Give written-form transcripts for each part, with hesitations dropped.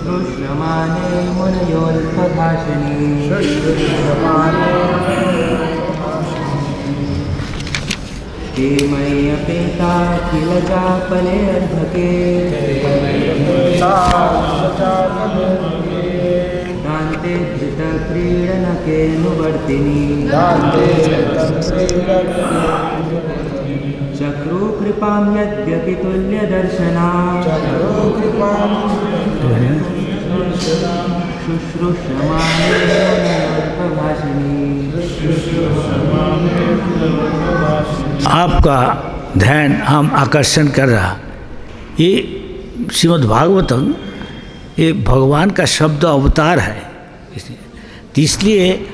शुश्रूष्यमाणे मुनयोऽल्पभाषिणी ते मय्यपेता किल चापले अर्भके दान्ते धृतक्रीडनकेऽनुवर्तिनि चक्रुकृपां यद्यपि तुल्यदर्शना शुश्रूष्यमाणे मुनयोऽल्पभाषिणी। आपका ध्यान हम आकर्षण कर रहा, ये श्रीमद् भागवतम ये भगवान का शब्द अवतार है, तो इसलिए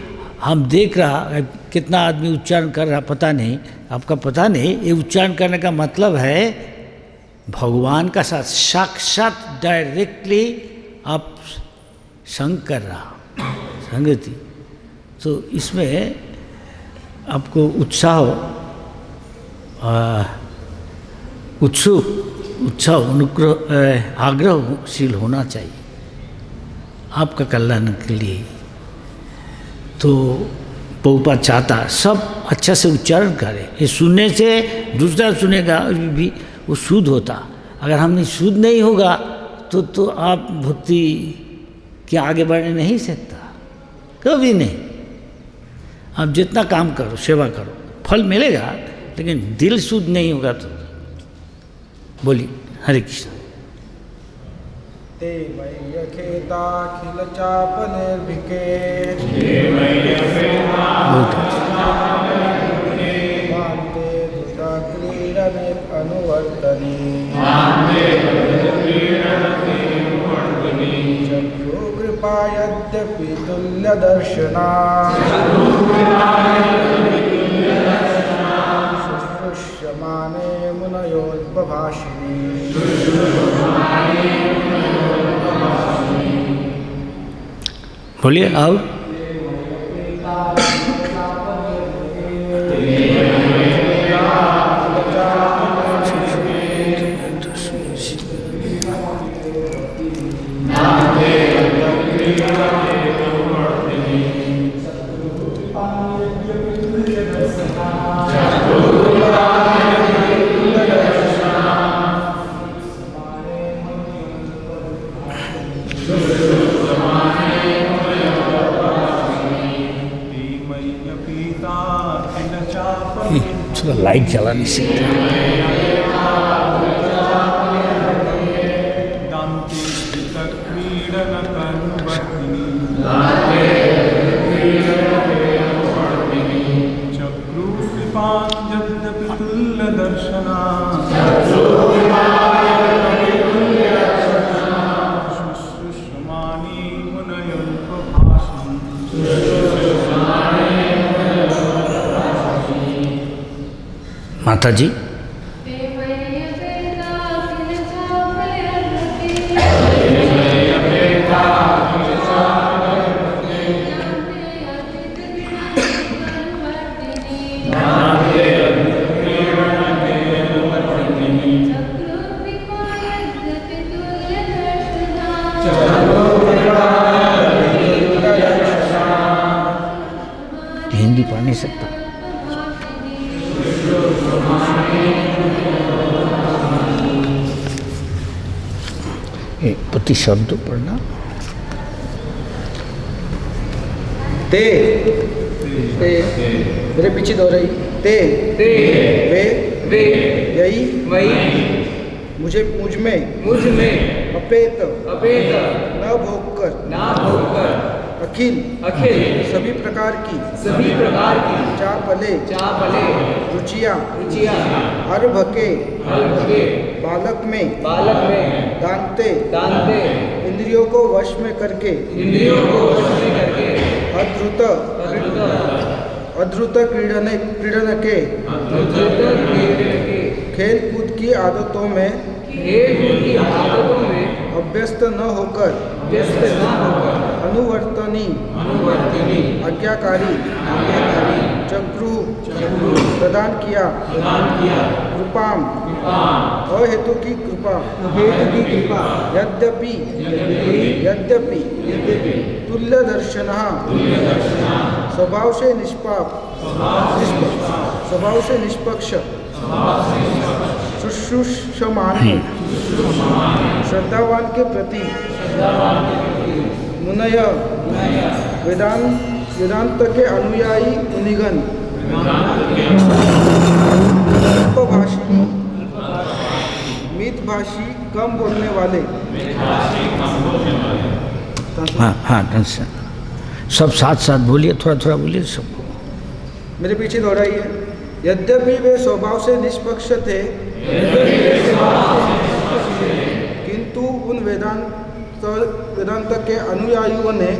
हम देख रहा कितना आदमी उच्चारण कर रहा पता नहीं, आपका पता नहीं। ये उच्चारण करने का मतलब है भगवान का साथ साक्षात डायरेक्टली आप संग कर रहा संगति, तो इसमें आपको उत्साह उत्साह अनुग्रह आग्रहशील होना चाहिए आपका कल्याण के लिए। तो प्रभुपाद चाहता सब अच्छा से उच्चारण करे, ये सुनने से दूसरा सुनेगा भी वो शुद्ध होता। अगर हमने शुद्ध नहीं होगा तो आप भक्ति के आगे बढ़ने नहीं सकता, कभी नहीं। आप जितना काम करो सेवा करो फल मिलेगा, लेकिन दिल शुद्ध नहीं होगा तो। बोलिए हरे कृष्ण। ते मय्यखेताखिल चापनिर्भिके मान्ते धृतक्रीडने अनुवर्तनी चक्षुकृपा यद्यपि तुल्यदर्शना शुश्रूष्यमाणे मुनयोऽल्पभाषिणी। बोलिए आओ। थोड़ा लाइट जला नहीं सकते। माता जी हिंदी पढ़ नहीं सकता। प्रति शब्द पढ़ना। ते मेरे पीछे दोहराई। ते वे यही मुझे मुझ में अपेत न भोगकर अखिल सभी प्रकार की चापले रुचियाँ अर्भके बालक में दानते इंद्रियों को वश में करके अद्रुत क्रीडन के खेल कूद की आदतों में अभ्यस्त न होकर अनुवर्तनी आज्ञाकारी चक्रु प्रदान किया कृपाम अहेतु की कृपा यद्यपि तुल्य दर्शन स्वभाव से निष्पक्ष शुश्रूषमान श्रद्धावान के प्रति मुनय वेदांत के अनुयायी मुनिगण अल्पभाषी मितभाषी कम बोलने वाले हाँ सब साथ साथ बोलिए, थोड़ा थोड़ा बोलिए सबको। मेरे पीछे दोहराइए। यद्यपि वे स्वभाव से निष्पक्ष थे, किंतु उन वेदांत के अनुयायियों ने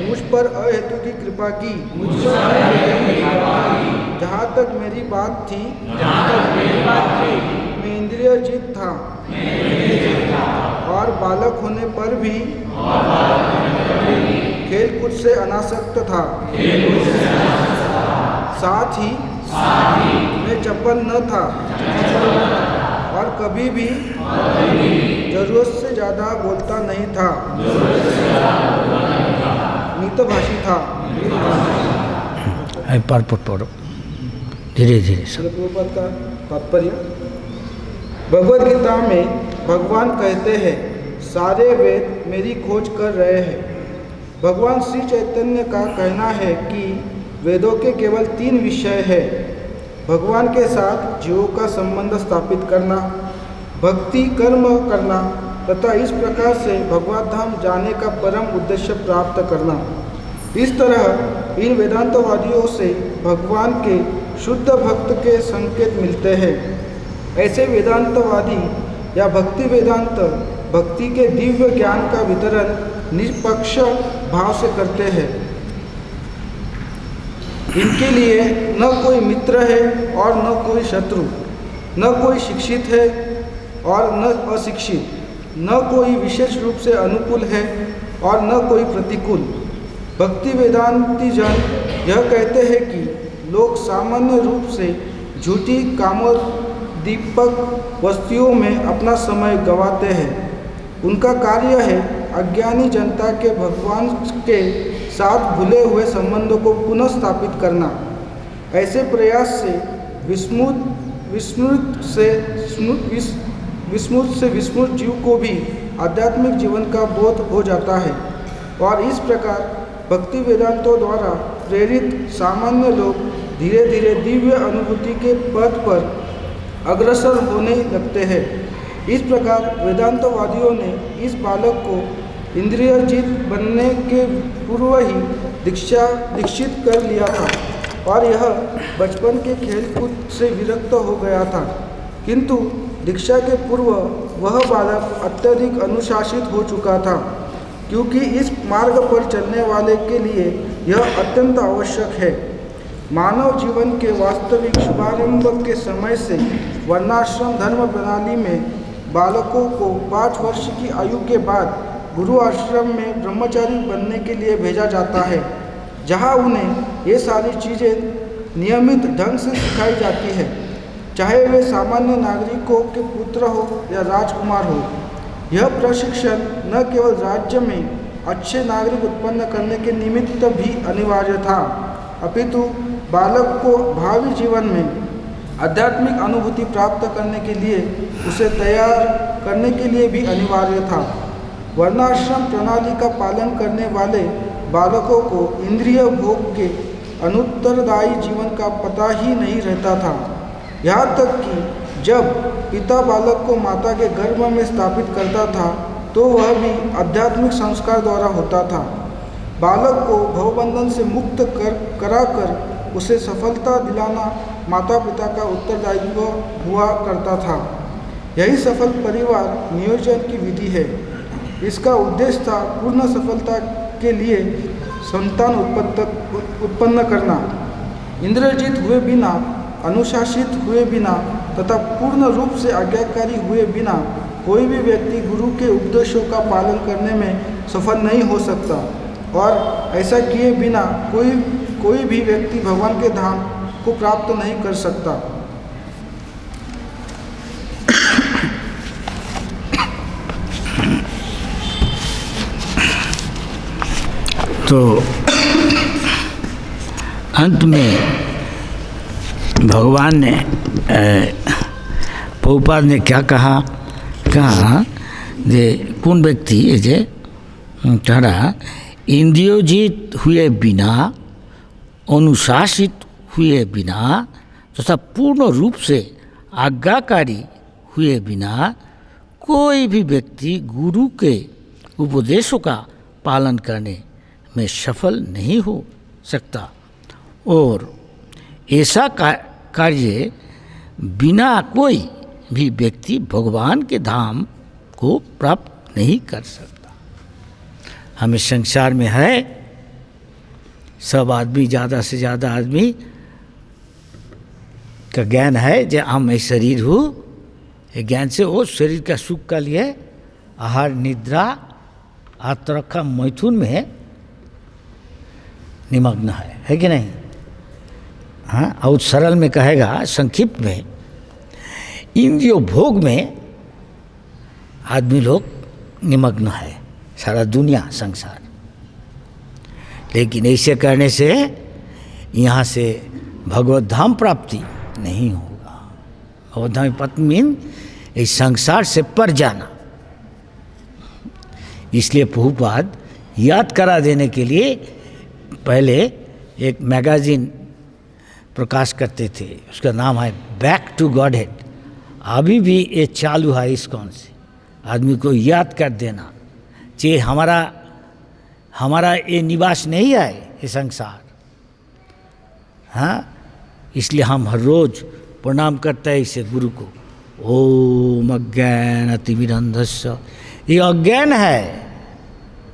मुझ पर अहेतु की कृपा की। जहाँ तक मेरी बात थी मैं इंद्रियजित था और बालक होने पर भी खेलकूद से अनासक्त था। साथ ही मैं चपल न था और कभी भी जरूरत से ज़्यादा बोलता नहीं था। मितभाषी था। पढ़ो धीरे धीरे सब। का तात्पर्य, भगवद गीता में भगवान कहते हैं सारे वेद मेरी खोज कर रहे हैं। भगवान श्री चैतन्य का कहना है कि वेदों के केवल 3 विषय है: भगवान के साथ जीवों का संबंध स्थापित करना, भक्ति कर्म करना तथा इस प्रकार से भगवत धाम जाने का परम उद्देश्य प्राप्त करना। इस तरह इन वेदांतवादियों से भगवान के शुद्ध भक्त के संकेत मिलते हैं। ऐसे वेदांतवादी या भक्ति वेदांत भक्ति के दिव्य ज्ञान का वितरण निष्पक्ष भाव से करते हैं। इनके लिए न कोई मित्र है और न कोई शत्रु, न कोई शिक्षित है और न अशिक्षित, न कोई विशेष रूप से अनुकूल है और न कोई प्रतिकूल। भक्ति वेदांती जन यह कहते हैं कि लोग सामान्य रूप से झूठी कामोद्दीपक वस्तुओं में अपना समय गंवाते हैं। उनका कार्य है अज्ञानी जनता के भगवान के साथ भूले हुए संबंधों को पुनः स्थापित करना। ऐसे प्रयास से विस्मृत जीव को भी आध्यात्मिक जीवन का बोध हो जाता है और इस प्रकार भक्ति वेदांतों द्वारा प्रेरित सामान्य लोग धीरे धीरे दिव्य अनुभूति के पथ पर अग्रसर होने लगते हैं। इस प्रकार वेदांतवादियों ने इस बालक को इंद्रियजित बनने के पूर्व ही दीक्षित कर लिया था और यह बचपन के खेलकूद से विरक्त हो गया था। किंतु दीक्षा के पूर्व वह बालक अत्यधिक अनुशासित हो चुका था, क्योंकि इस मार्ग पर चलने वाले के लिए यह अत्यंत आवश्यक है। मानव जीवन के वास्तविक शुभारंभ के समय से वर्णाश्रम धर्म प्रणाली में बालकों को 5 वर्ष की आयु के बाद गुरु आश्रम में ब्रह्मचारी बनने के लिए भेजा जाता है, जहां उन्हें ये सारी चीज़ें नियमित ढंग से सिखाई जाती है, चाहे वे सामान्य नागरिकों के पुत्र हो या राजकुमार हो। यह प्रशिक्षण न केवल राज्य में अच्छे नागरिक उत्पन्न करने के निमित्त भी अनिवार्य था, अपितु बालक को भावी जीवन में आध्यात्मिक अनुभूति प्राप्त करने के लिए उसे तैयार करने के लिए भी अनिवार्य था। वर्णाश्रम प्रणाली का पालन करने वाले बालकों को इंद्रिय भोग के अनुत्तरदायी जीवन का पता ही नहीं रहता था। यहाँ तक कि जब पिता बालक को माता के गर्भ में स्थापित करता था तो वह भी आध्यात्मिक संस्कार द्वारा होता था। बालक को भवबंधन से मुक्त कराकर उसे सफलता दिलाना माता पिता का उत्तरदायित्व हुआ करता था। यही सफल परिवार नियोजन की विधि है। इसका उद्देश्य था पूर्ण सफलता के लिए संतान उत्पन्न करना। इंद्रजित हुए बिना, अनुशासित हुए बिना तथा पूर्ण रूप से आज्ञाकारी हुए बिना कोई भी व्यक्ति गुरु के उपदेशों का पालन करने में सफल नहीं हो सकता। और ऐसा किए बिना कोई भी व्यक्ति भगवान के धाम को प्राप्त नहीं कर सकता। तो अंत में भगवान ने प्रभुपाद ने क्या कहा जे कौन व्यक्ति जे तारा इंद्रियोजित हुए बिना, अनुशासित हुए बिना तथा पूर्ण रूप से आज्ञाकारी हुए बिना कोई भी व्यक्ति गुरु के उपदेशों का पालन करने में सफल नहीं हो सकता और ऐसा कार्य बिना कोई भी व्यक्ति भगवान के धाम को प्राप्त नहीं कर सकता। हमें संसार में है सब आदमी, ज़्यादा से ज़्यादा आदमी का ज्ञान है जो हम मैं शरीर हूँ, ये ज्ञान से वो शरीर का सुख का लिए आहार निद्रा आत्मरक्षा मैथुन में निमग्न है कि नहीं? हाँ, और सरल में कहेगा, संक्षिप्त में, इंद्रिय भोग में आदमी लोग निमग्न है, सारा दुनिया संसार। लेकिन ऐसे करने से यहाँ से भगवत धाम प्राप्ति नहीं होगा। भगवत धाम पत्नी मीन इस संसार से पर जाना। इसलिए प्रभुपाद याद करा देने के लिए पहले एक मैगजीन प्रकाश करते थे, उसका नाम है बैक टू गॉड हेड। अभी भी ये चालू है ISKCON से, आदमी को याद कर देना चाहिए हमारा ये निवास नहीं है ये संसार। हाँ, इसलिए हम हर रोज प्रणाम करते हैं इसे गुरु को। ओम अज्ञान तिमिरंधस्य, ये अज्ञान है।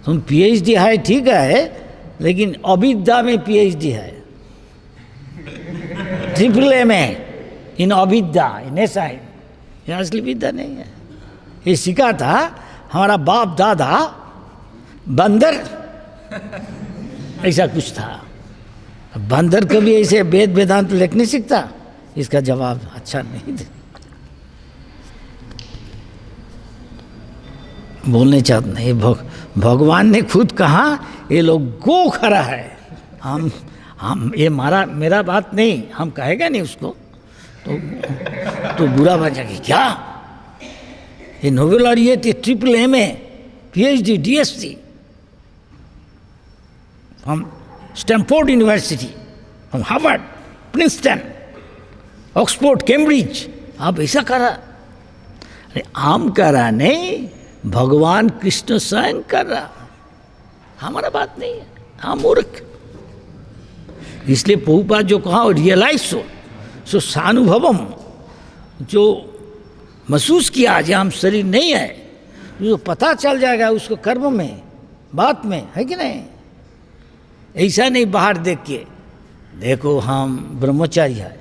तुम PhD है ठीक है, लेकिन अविद्या में PhD है, AAA में इन अविद्या इन ऐसा है, ये असली विद्या नहीं है। ये सीखा था हमारा बाप दादा बंदर, ऐसा कुछ था। बंदर कभी ऐसे वेद वेदांत लिख नहीं सीखता, इसका जवाब अच्छा नहीं दे बोलने चाहते नहीं। भगवान ने खुद कहा ये लोग गो खरा है। हम ये मेरा बात नहीं, हम कहेगा नहीं उसको तो बुरा बनेगा क्या। ये नोबेल और ये AAA में PhD DSc from Stanford university, from Harvard, Princeton, Oxford, Cambridge, आप ऐसा करा। अरे हम करा नहीं, भगवान कृष्ण स्वयं कर रहा, हमारा बात नहीं है, हम मूर्ख। इसलिए प्रभुपाद जो कहा रियलाइज सो सानुभवम, जो महसूस किया जो हम शरीर नहीं है, जो पता चल जाएगा उसको कर्म में, बात में, है कि नहीं? ऐसा नहीं बाहर देख के देखो हम ब्रह्मचारी है।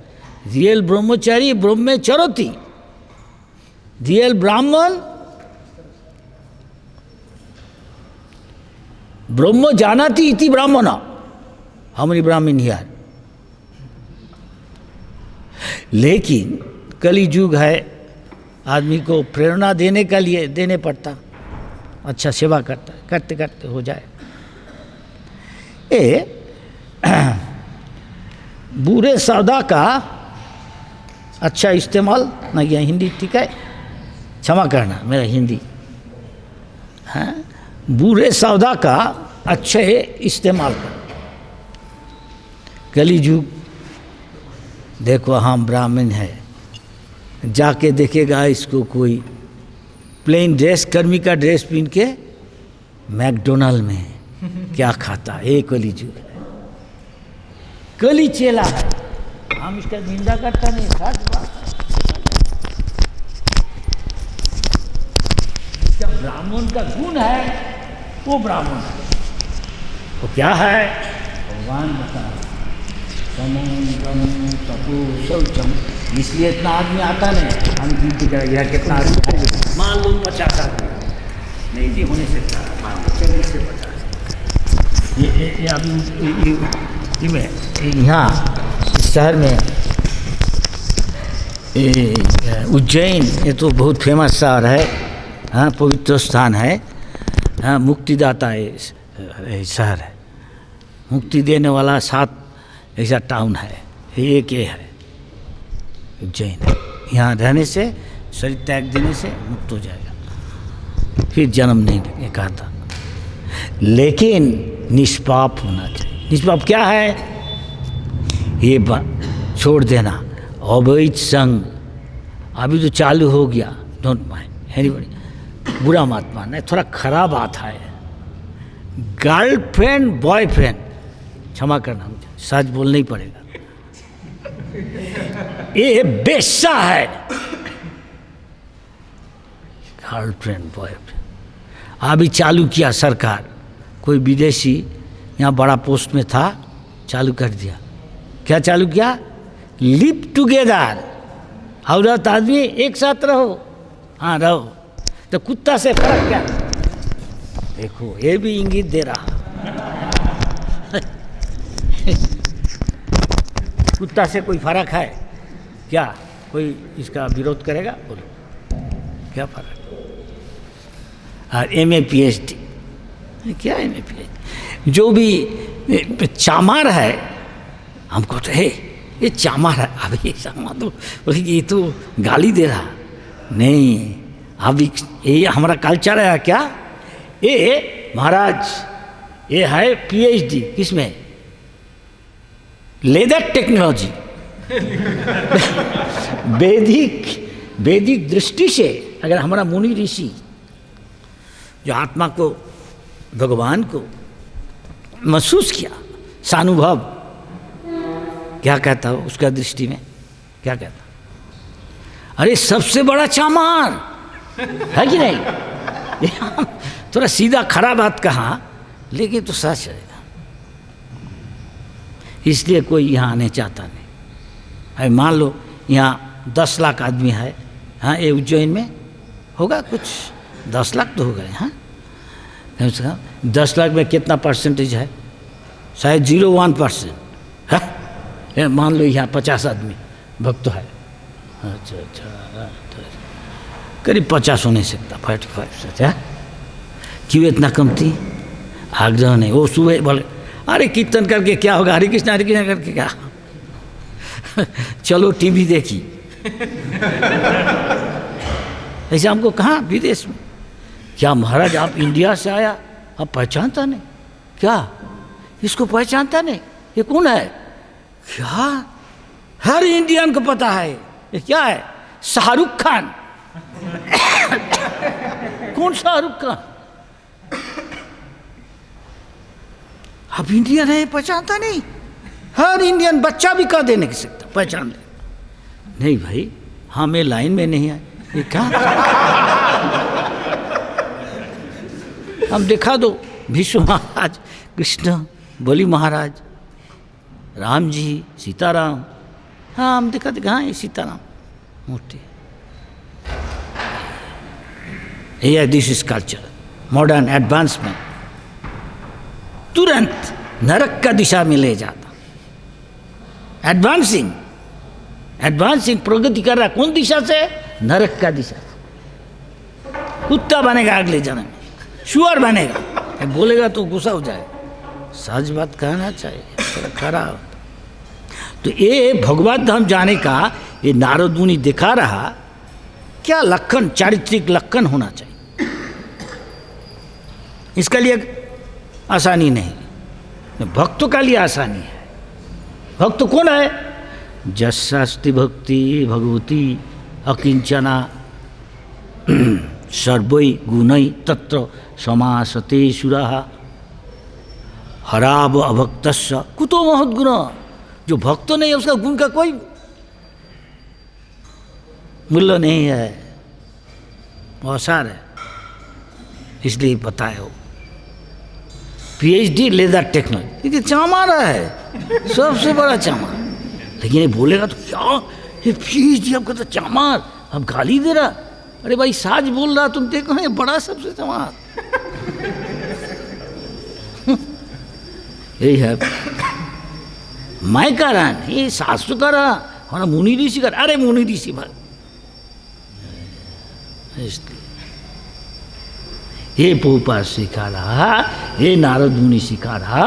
रियल ब्रह्मचारी ब्रह्मे चरति, रियल ब्राह्मण ब्रह्म जानाति इति ब्राह्मण, हमारी ब्राह्मण ही है। लेकिन कली युग है, आदमी को प्रेरणा देने के लिए देने पड़ता, अच्छा सेवा करता, करते करते हो जाए। बुरे सौदा का अच्छा इस्तेमाल नहीं है, हिंदी ठीक है, क्षमा करना मेरा हिंदी, हाँ, बुरे सौदा का अच्छे इस्तेमाल कर। कली युग देखो हम ब्राह्मण है, जाके देखेगा इसको कोई प्लेन ड्रेस, कर्मी का ड्रेस पहन के मैकडोनल्ड में क्या खाता है। ये कली युग है, कली चेला है। हम इसका निंदा करता नहीं, सच बात है। इसका ब्राह्मण का गुण है, वो ब्राह्मण है, वो क्या है भगवान बता, शौचम। इसलिए इतना आदमी आता नहीं, हम गिनती करेंगे कितना आदमी है, मान लो 50 आदमी नहीं जी होने से मान लो 40 से 50। ये अभी यहाँ इस शहर में उज्जैन, ये तो बहुत फेमस शहर है, हाँ, पवित्र स्थान है, हाँ, मुक्तिदाता है शहर है, मुक्ति देने वाला 7 ऐसा टाउन है, एक ये है उज्जैन। यहाँ रहने से, शरीर त्याग देने से मुक्त हो जाएगा, फिर जन्म नहीं लेगा था। लेकिन निष्पाप होना चाहिए। निष्पाप क्या है? ये छोड़ देना अवैध संग। अभी तो चालू हो गया, डोंट माइंड एनीबॉडी, बुरा मत मानना, थोड़ा खराब बात है। गर्लफ्रेंड बॉयफ्रेंड, क्षमा करना मुझे, सच बोलना ही पड़ेगा, ये बेस्सा है। गर्लफ्रेंड बॉयफ्रेंड अभी चालू किया सरकार, कोई विदेशी यहाँ बड़ा पोस्ट में था, चालू कर दिया। क्या चालू किया? लिव टुगेदर, औरत आदमी एक साथ रहो, हाँ रहो। तो कुत्ता से फर्क क्या? देखो ये भी इंगित दे रहा। कुत्ता से कोई फर्क है क्या? कोई इसका विरोध करेगा? बोलो क्या फर्क? और MA PhD, क्या MA PhD? जो भी चामार है, हमको तो है ये चामार है, अभी चामार तो बोले ये तो गाली दे रहा नहीं। अभी ये हमारा कल्चर है क्या? ये महाराज ये है PhD किसमें? Leather technology. वैदिक दृष्टि से अगर हमारा मुनि ऋषि जो आत्मा को, भगवान को महसूस किया, सानुभव, क्या कहता हो उसका दृष्टि में क्या कहता? अरे सबसे बड़ा चामार है कि नहीं? थोड़ा सीधा खरा बात कहा, लेकिन तो सच है। इसलिए कोई यहाँ आने चाहता नहीं है। मान लो यहाँ 10 लाख आदमी है, हाँ, ये उज्जैन में होगा कुछ 10 लाख तो हो गए, हाँ। 10 लाख में कितना परसेंटेज है? शायद 0.1% है। मान लो यहाँ 50 आदमी भक्त है, अच्छा, करीब 50 हो नहीं सकता, 45 है। क्यों इतना कम थी? आग्रह नहीं। वो सुबह बोले अरे कीर्तन करके क्या होगा, हरे कृष्ण करके क्या चलो टीवी देखी। ऐसे हमको कहाँ विदेश में? क्या महाराज आप इंडिया से आया, आप पहचानता नहीं क्या? इसको पहचानता नहीं? ये कौन है? क्या हर इंडियन को पता है। ये क्या है? शाहरुख खान। कौन शाहरुख खान? अब इंडियन है, पहचानता नहीं? हर इंडियन बच्चा भी कह देने की सकता पहचान ले। नहीं भाई, हमें लाइन में नहीं आए, ये क्या? हम दिखा दो विष्णु महाराज, कृष्ण, बलि महाराज, राम जी, सीताराम, हाँ हम दिखा, हाँ ये सीताराम मूर्ति। ये this is culture, modern advancement तुरंत नरक का दिशा में ले जाता। एडवांसिंग प्रगति कर रहा, कौन दिशा से? नरक का दिशा से। कुत्ता बनेगा अगले जन्म में, शुअर बनेगा। बोलेगा तो गुस्सा हो जाएगा। सच बात कहना चाहिए, थोड़ा खराब। तो ये भगवत धाम जाने का ये नारद मुनि दिखा रहा, क्या लक्षण, चारित्रिक लक्षण होना चाहिए। इसके लिए आसानी नहीं, भक्तों का लिए आसानी है। भक्त कौन है? जस्सास्ति भक्ति भगवती अकिंचना सर्वै गुणै तत्र समासते सुराः हराव अभक्तस्य कुतो महत् गुण। जो भक्त नहीं है उसका गुण का कोई मूल्य नहीं है, अवसार है। इसलिए बताए हो PhD लेदर टेक्नोलॉजी, ये चामार है, सबसे बड़ा चामार। लेकिन ये बोलेगा तो क्या ये PhD आपका तो चामार, अब गाली दे रहा। अरे भाई साज बोल रहा, तुम देखो ये बड़ा सबसे चामार। यही है। मैं कह रहा नहीं, शास्त्र कर रहा, हमारा मुनि ऋषि कर, अरे मुनि ऋषि भाई, इसलिए ये प्रभुपाद सिखा रहा, ये नारद मुनि सिखा रहा,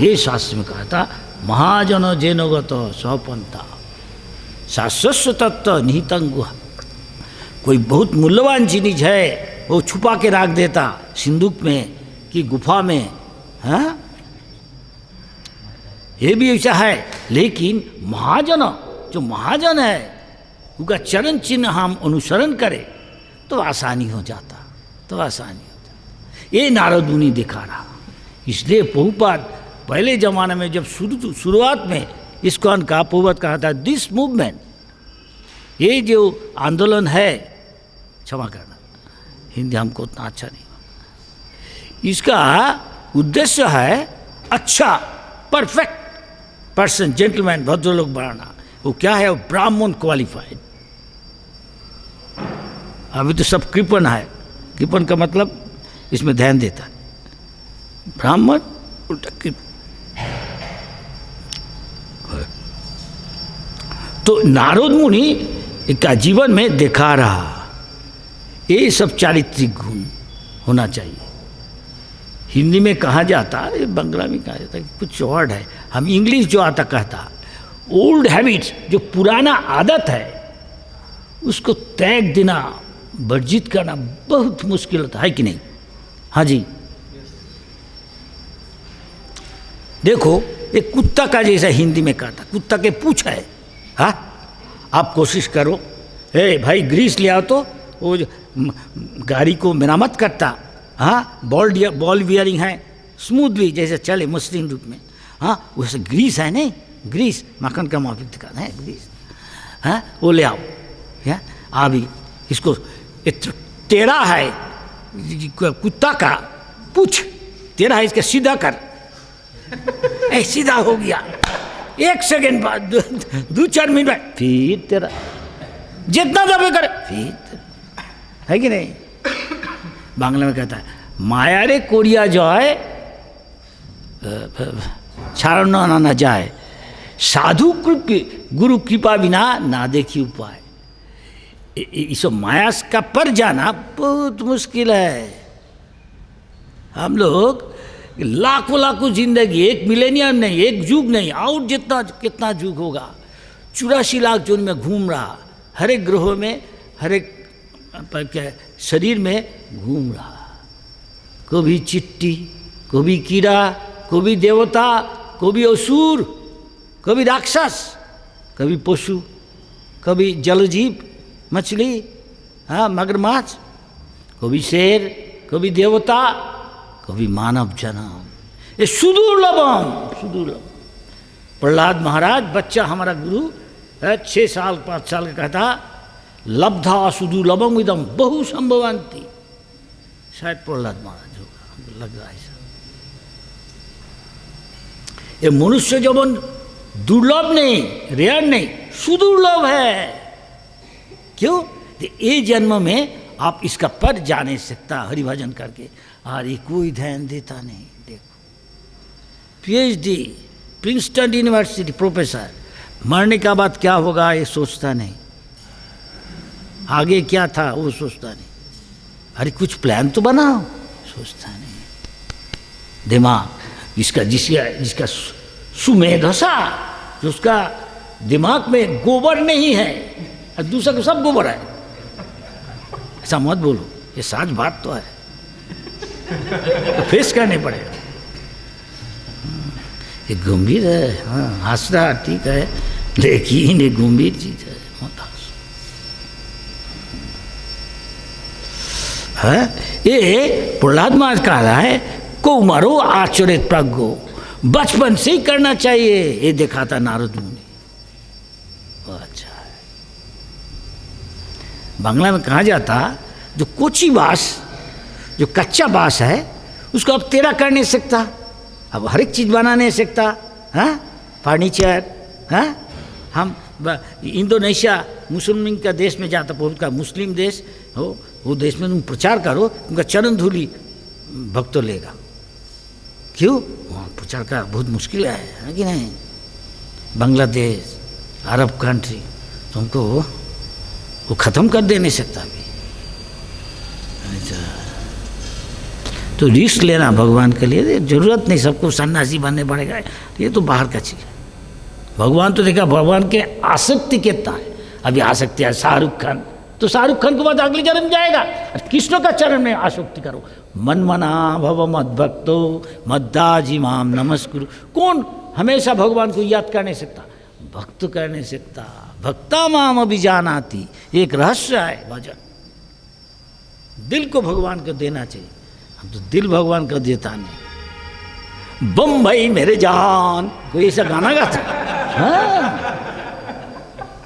ये शास्त्र में कहा था महाजन जेनगत स्वपंथा शास्त्र तत्व निहितं गुहा। कोई बहुत मूल्यवान चीज है वो छुपा के रख देता सिंदूक में कि गुफा में, हाँ ये भी ऐसा है। लेकिन महाजन, जो महाजन है उनका चरण चिन्ह हम अनुसरण करें तो आसानी हो जाता, तो आसानी हो जाता। ये नारद मुनि दिखा रहा। इसलिए प्रभुपाद पहले ज़माने में जब शुरुआत में इस्कॉन का प्रभुपाद कहा था दिस मूवमेंट, ये जो आंदोलन है, क्षमा करना हिंदी हमको उतना अच्छा नहीं, इसका उद्देश्य है अच्छा परफेक्ट पर्सन, जेंटलमैन, भद्र लोग बनाना। वो क्या है? वो ब्राह्मण क्वालिफाइड। अभी तो सब कृपण है। कृपण का मतलब इसमें ध्यान देता है, ब्राह्मण उल्टा कृपण। तो नारद मुनि का जीवन में दिखा रहा ये सब चारित्रिक गुण होना चाहिए। हिंदी में कहा जाता है, बंगला में कहा जाता है, कुछ वर्ड है, हम इंग्लिश जो आता कहता, ओल्ड हैबिट्स, जो पुराना आदत है उसको त्याग देना, वर्जित करना बहुत मुश्किल होता है कि नहीं? हाँ जी। देखो एक कुत्ता का जैसा हिंदी में कहता, कुत्ता के पूछ है, हाँ आप कोशिश करो, हे भाई ग्रीस ले आओ, तो वो गाड़ी को मरम्मत करता, हाँ बॉल बियरिंग है स्मूथली जैसे चले मसलिन रूप में, हाँ वैसे ग्रीस है नहीं, ग्रीस माखन का माफिक दिखाना है ग्रीस, हाँ वो ले आओ। क्या अभी इसको टेढ़ा है कुत्ता का पूछ टेढ़ा है, इसका सीधा कर, ऐ सीधा हो गया, 1 सेकेंड बाद 2-4 मिनट बाद फिर तेरा, जितना दबे करे फिर तेरा, है कि नहीं? बांग्ला में कहता है माया रे कोरिया जाए छाड़ना ना जाए, साधु गुरु कृपा बिना ना देखी उपाय। इस माया का पर जाना बहुत मुश्किल है। हम लोग लाखों जिंदगी, 1 मिलेनियम नहीं, 1 युग नहीं, और जितना कितना युग होगा, 84 लाख जोन में घूम रहा, हर एक ग्रहों में, हर एक क्या शरीर में घूम रहा, कभी चिट्टी, कभी कीड़ा, कभी देवता, कभी असुर, कभी राक्षस, कभी पशु, कभी जलजीव मछली, हाँ मगरमच्छ, कभी शेर, कभी देवता, कभी मानव जन्म। ये सुदुर्लभम। प्रहलाद महाराज बच्चा हमारा गुरु है, 6 साल 5 साल का कहता लब्धा सुदुर्लभम इदम बहु संभवंती, शायद प्रहलाद महाराज होगा, हमको लग रहा है। ये मनुष्य जीवन दुर्लभ नहीं, रेयर नहीं, सुदुर्लभ है। क्यों? ये जन्म में आप इसका पर जा नहीं सकता हरिभजन करके, और ये कोई ध्यान देता नहीं। देखो PhD प्रिंसटन यूनिवर्सिटी प्रोफेसर, मरने का बाद क्या होगा ये सोचता नहीं, आगे क्या था वो सोचता नहीं, अरे कुछ प्लान तो बनाओ, सोचता नहीं। दिमाग जिसका सुमेधसा, जिसका दिमाग में गोबर नहीं है, और दूसरा को सब गोबर है, ऐसा मत बोलो, ये सच बात तो है, तो फेस करने पड़ेगा। ये गंभीर है, हाँ हंस रहा ठीक है, लेकिन ये गंभीर चीज है, मत हंस। है ये प्रहलाद महाराज कह रहा है को मरो आचरित प्रज्ञो, बचपन से ही करना चाहिए, ये देखा था नारद मुनि। अच्छा है। बांग्ला में कहा जाता जो कोची बांस, जो कच्चा बांस है उसको अब टेढ़ा कर नहीं सकता, अब हर एक चीज़ बना नहीं सकता, हाँ फर्नीचर, हाँ हम इंडोनेशिया मुस्लिम का देश में जाता, बहुत का मुस्लिम देश हो, वो देश में तुम प्रचार करो, उनका चरण धूलि भक्तों लेगा, क्यों? वहाँ प्रचार का बहुत मुश्किल है कि नहीं? बांग्लादेश, अरब कंट्री, तुमको वो ख़त्म कर दे नहीं सकता अभी। तो रिस्क लेना भगवान के लिए जरूरत नहीं, सबको सन्यासी बनने पड़ेगा, ये तो बाहर का चीज़ है। भगवान तो देखा, भगवान के आसक्ति कितना है। अभी आसक्ति है शाहरुख खान, तो शाहरुख खान के बाद अगले जन्म जाएगा, कृष्ण का चरण में आसक्ति करो। मन मना भव मद भक्तो मद्दाजी माम नमस्कुरु। कौन हमेशा भगवान को याद कर नहीं सकता? भक्त कर नहीं सकता। भक्ता माम अभिजानाति, एक रहस्य है भजन। दिल को भगवान को देना चाहिए, हम तो दिल भगवान को देता नहीं। बम्बई मेरे जान, कोई ऐसा गाना गाता? हाँ,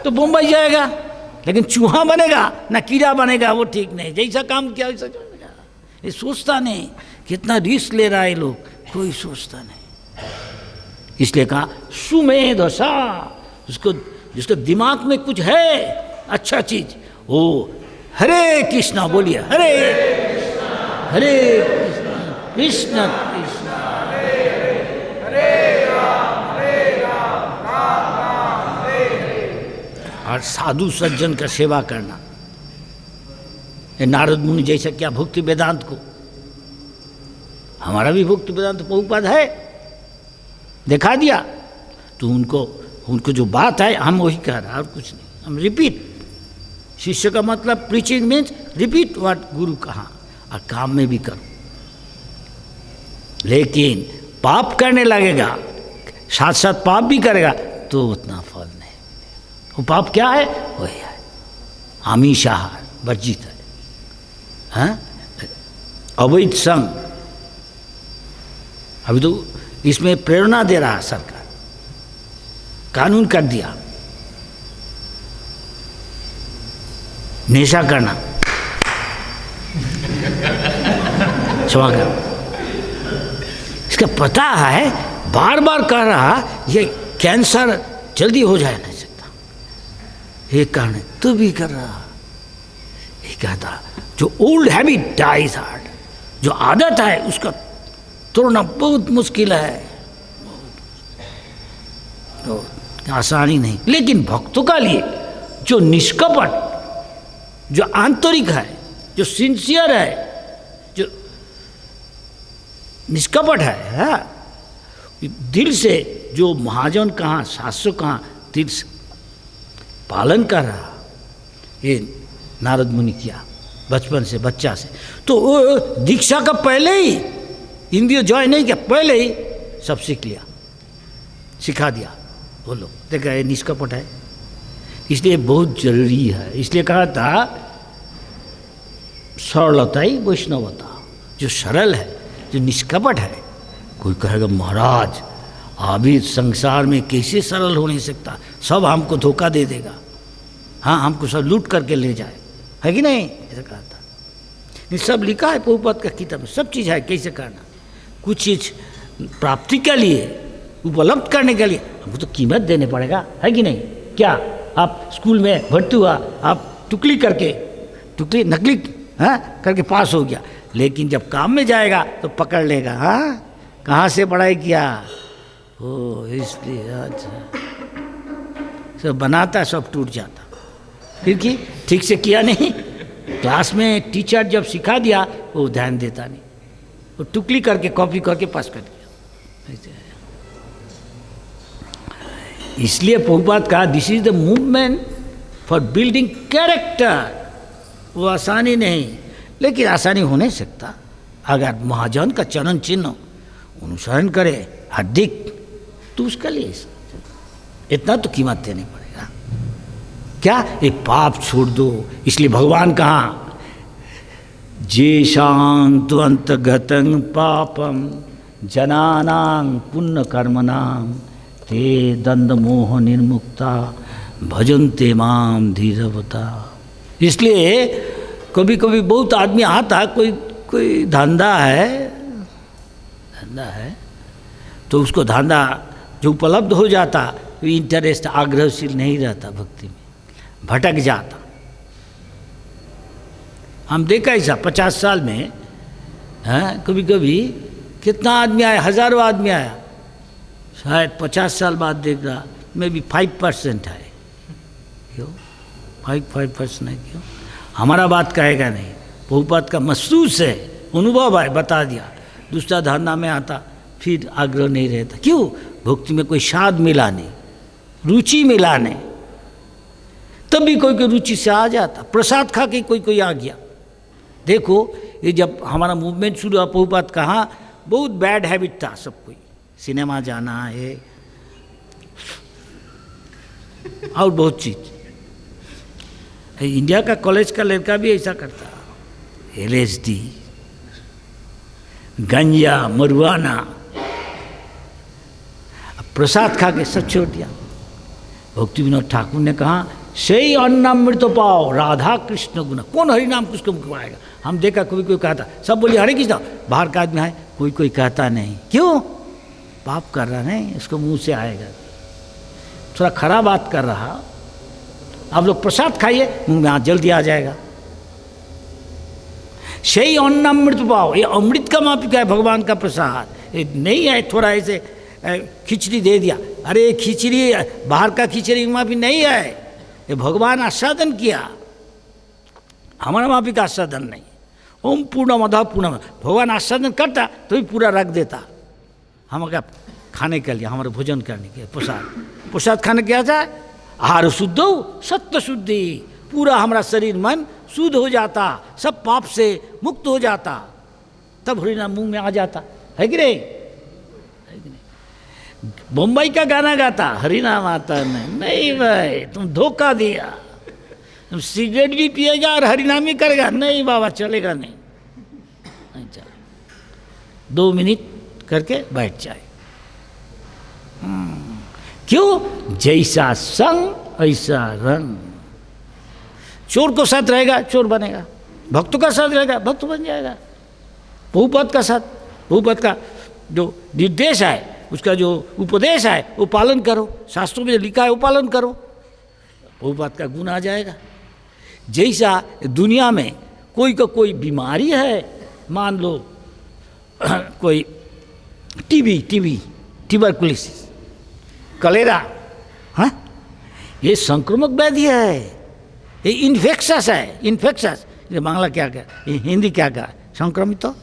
तो बम्बई जाएगा लेकिन चूहा बनेगा ना कीड़ा बनेगा, वो ठीक नहीं। जैसा काम किया वैसा जाएगा। ये सोचता नहीं, कितना रिस्क ले रहा है लोग, कोई सोचता नहीं। इसलिए कहा सुमेधसा, उसको जिसके दिमाग में कुछ है अच्छा चीज, वो हरे कृष्णा बोलिए, हरे हरे कृष्ण कृष्ण कृष्ण और साधु सज्जन का सेवा करना। ये नारद मुनि जैसा क्या भक्ति वेदांत को, हमारा भी भक्ति वेदांत प्रभुपाद है, दिखा दिया। तो उनको जो बात है हम वही कह रहे हैं और कुछ नहीं, हम रिपीट। शिष्य का मतलब प्रीचिंग मीन्स रिपीट व्हाट गुरु कहा, और काम में भी करो। लेकिन पाप करने लगेगा, साथ साथ पाप भी करेगा तो उतना फल नहीं। वो पाप क्या है? वही है आमिषाहार वर्जित है, हाँ? अवैध संग। अभी तो इसमें प्रेरणा दे रहा सरकार, कानून कर दिया नशा करना क्षमा कर। इसका पता है, बार बार कह रहा ये कैंसर जल्दी हो जाए नहीं सकता, ये कारण तो भी कर रहा। ये कहता जो ओल्ड हैबिट डाइज हार्ड, जो आदत है उसका तोड़ना बहुत मुश्किल है, तो आसानी नहीं। लेकिन भक्तों का लिए जो निष्कपट, जो आंतरिक है, जो सिंसियर है, जो निष्कपट है, हाँ? दिल से जो महाजन कहाँ, शास्त्र कहाँ, दिल से पालन कर रहा, ये नारद मुनि किया बचपन से, बच्चा से। तो वो दीक्षा का पहले ही, इंद्रिय जॉय नहीं किया, पहले ही सब सीख लिया, सिखा दिया। बोलो देखा, ये निष्कपट है, इसलिए बहुत जरूरी है। इसलिए कहा था सरलता ही वैष्णवता, जो सरल है, जो निष्कपट है। कोई कहेगा महाराज अभी संसार में कैसे सरल हो नहीं सकता, सब हमको धोखा दे देगा, हाँ हमको सब लूट करके ले जाए, है कि नहीं? ऐसा कहा था। ये सब लिखा है प्रभुपाद का किताब में, सब चीज़ है कैसे करना। कुछ चीज़ प्राप्ति के लिए, उपलब्ध करने के लिए हमको तो कीमत देने पड़ेगा, है कि नहीं? क्या आप स्कूल में भर्ती हुआ, आप टुकली नकली करके पास हो गया, लेकिन जब काम में जाएगा तो पकड़ लेगा, हाँ कहाँ से पढ़ाई किया, ओ इसलिए अच्छा सब बनाता, सब टूट जाता। फिर कि ठीक से किया नहीं, क्लास में टीचर जब सिखा दिया वो ध्यान देता नहीं, वो टुकली करके कॉपी करके पास कर दिया। इसलिए प्रभुपाद कहा this is the movement for building character. वो आसानी नहीं, लेकिन आसानी हो नहीं सकता अगर महाजन का चरण चिन्ह अनुसरण करे हार्दिक, तो उसका लिए इतना तो कीमत देनी पड़ेगा। क्या ये पाप छोड़ दो। इसलिए भगवान कहाँ जेशां तु अंतगतं पापम जनानां पुण्य कर्मणां ते दंड मोह निर्मुक्ता भजन्ते माम धीरवता। इसलिए कभी कभी बहुत आदमी आता, कोई धंधा है तो उसको धंधा जो उपलब्ध हो जाता, तो इंटरेस्ट आग्रहशील नहीं रहता, भक्ति में भटक जाता। हम देखा ऐसा 50 साल में, कभी कभी कितना आदमी आया, हज़ारों आदमी आया, शायद 50 साल बाद देख रहा में भी 5% है। क्यों 5% है? क्यों? हमारा बात कहेगा नहीं, प्रभुपाद का महसूस है, अनुभव है, बता दिया। दूसरा धारणा में आता फिर आग्रह नहीं रहता। क्यों? भक्ति में कोई स्वाद मिला नहीं, रुचि मिला नहीं, तब भी कोई कोई रुचि से आ जाता। प्रसाद खा के कोई कोई आ गया। देखो ये जब हमारा मूवमेंट शुरू हुआ, प्रभुपाद कहाँ बहुत बैड हैबिट था सब कोई, सिनेमा जाना है और बहुत चीज। इंडिया का कॉलेज का लड़का भी ऐसा करता, LSD, गंजा, मरुआना, प्रसाद खा के सब छोड़ दिया। भक्ति विनोद ठाकुर ने कहा सही अन्नामृत पाओ राधा कृष्ण गुना, कौन हरि नाम किसको मुखवाएगा। हम देखा कोई कोई कहता, सब बोलिए हरे कृष्ण, बाहर का आदमी है कोई कोई कहता नहीं। क्यों? पाप कर रहा नहीं, उसको मुंह से आएगा, थोड़ा खराब बात कर रहा। आप लोग प्रसाद खाइए, मुंह में जल्दी आ जाएगा। सही अन्नामृत पाओ, ये अमृत का मापिका है भगवान का प्रसाद, ये नहीं है थोड़ा ऐसे खिचड़ी दे दिया। अरे खिचड़ी बाहर का खिचड़ी माफी नहीं है, ये भगवान आस्वादन किया, हमारा माफी का आस्वादन नहीं। ओम पूर्ण मधा पूर्ण, भगवान आस्वादन करता तो भी पूरा रख देता। हम क्या खाने के लिए, हमारे भोजन करने के प्रसाद खाने क्या जाए, आहार शुद्ध हो सत्य शुद्धि, पूरा हमारा शरीर मन शुद्ध हो जाता, सब पाप से मुक्त हो जाता, तब हरिनाम मुंह में आ जाता है कि नहीं? बम्बई का गाना गाता, हरिनाम आता नहीं भाई, तुम धोखा दिया, तुम सिगरेट भी पिएगा और हरिनाम ही करेगा, नहीं बाबा चलेगा नहीं चला। 2 मिनट करके बैठ जाए। क्यों? जैसा संग ऐसा रंग। चोर को साथ रहेगा चोर बनेगा, भक्तों का साथ रहेगा भक्त बन जाएगा। प्रभुपाद का साथ, प्रभुपाद का जो निर्देश है, उसका जो उपदेश है वो पालन करो, शास्त्रों में लिखा है वो पालन करो, प्रभुपाद का गुण आ जाएगा। जैसा दुनिया में कोई का कोई बीमारी है, मान लो कोई टीबी, ट्यूबरकुलोसिस, कलेरा, हाँ, ये संक्रामक व्याधि है, ये इन्फेक्शस है, इन्फेक्शस, ये बांग्ला क्या क्या, ये हिंदी क्या क्या, संक्रमित तो।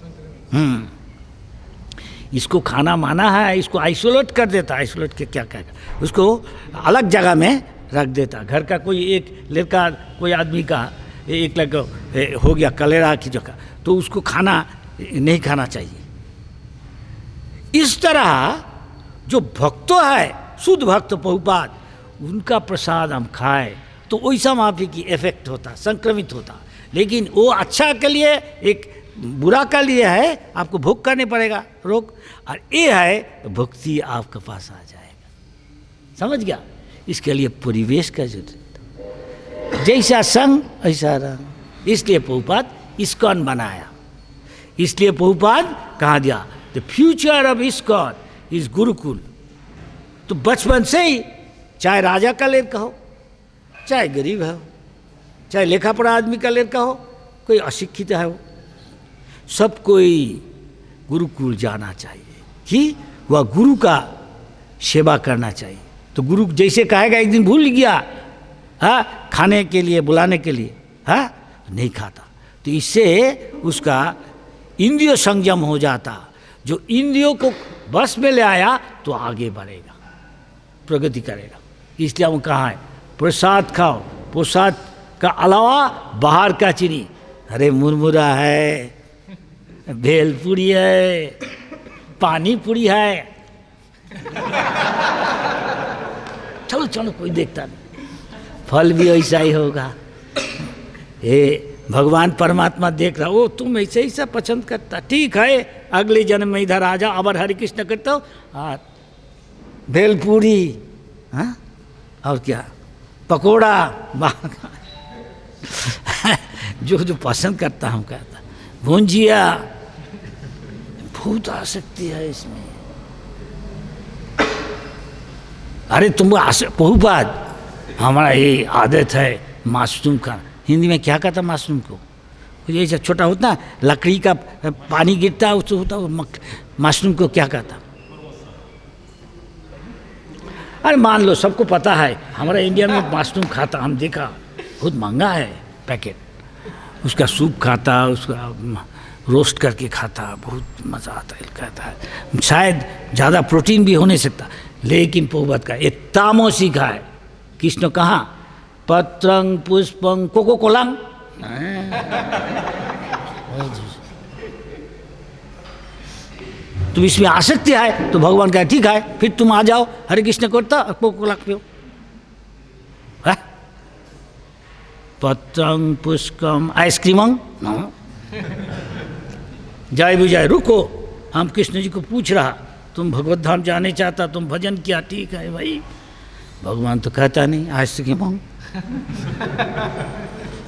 इसको खाना माना है, इसको आइसोलेट कर देता, आइसोलेट के क्या क्या, उसको अलग जगह में रख देता। घर का कोई एक लड़का, कोई आदमी का एक लड़का हो गया कलेरा की जगह, तो उसको खाना नहीं खाना चाहिए। इस तरह जो भक्त है, शुद्ध भक्त प्रभुपाद, उनका प्रसाद हम खाए तो वैसा माफी की इफेक्ट होता, संक्रमित होता। लेकिन वो अच्छा के लिए, एक बुरा का लिए है, आपको भोग करने पड़ेगा रोग, और ये है तो भक्ति आपके पास आ जाएगा। समझ गया? इसके लिए परिवेश का जरूरत है, जैसा संग ऐसा रंग। इसलिए प्रभुपाद इस्कॉन बनाया, इसलिए प्रभुपाद कहा दिया the future of ISKCON is Gurukul. तो बचपन से ही, चाहे राजा का लड़का हो, चाहे गरीब है हो, चाहे लेखा पढ़ा आदमी का लड़का हो, कोई अशिक्षित है हो, सब कोई गुरुकुल जाना चाहिए कि वह गुरु का सेवा करना चाहिए। तो गुरु जैसे कहेगा, एक दिन भूल गया, हाँ, खाने के लिए बुलाने के लिए, हाँ, नहीं खाता, तो इससे उसका इंद्रिय संयम हो जाता। जो इंद्रियों को बस में ले आया तो आगे बढ़ेगा, प्रगति करेगा। इसलिए हम कहा है प्रसाद खाओ, प्रसाद का अलावा बाहर का चीनी, अरे मुरमुरा है, भेलपुरी है, पानी पूरी है, चलो चलो कोई देखता नहीं, फल भी ऐसा ही होगा। ये भगवान परमात्मा देख रहा, वो तुम ऐसे ही सब पसंद करता, ठीक है, अगले जन्म में इधर आ जाओ, अबर हरे कृष्ण करता हो, हाँ, भेलपुरी, हाँ, और क्या, पकोड़ा, जो जो पसंद करता हूँ कहता, भुंजिया, बहुत आसक्ति है इसमें। अरे तुम प्रभुपाद, हमारा ये आदत है माशरूम का, हिंदी में क्या कहता माशरूम को, ये ऐसा छोटा होता है, लकड़ी का पानी गिरता है उससे होता है, मशरूम को क्या कहता? अरे मान लो सबको पता है, हमारा इंडिया में मशरूम खाता, हम देखा बहुत महंगा है पैकेट, उसका सूप खाता, उसका रोस्ट करके खाता, बहुत मज़ा आता है, कहता है शायद ज़्यादा प्रोटीन भी हो नहीं सकता, लेकिन प्रभुपाद का ये तामसिक है। कृष्ण कहाँ? पत्रंग पुष्पंग कोको कोलांग। तुम इसमें आसक्ति है तो भगवान का ठीक है, फिर तुम आ जाओ हरे कृष्ण करता कोको कोला पियो। पत्रंग पुष्पम आइसक्रीमंग जय विजय। रुको, हम कृष्ण जी को पूछ रहा, तुम भगवत धाम जाने चाहता, तुम भजन किया, ठीक है भाई, भगवान तो कहता नहीं आइसक्रीमंग।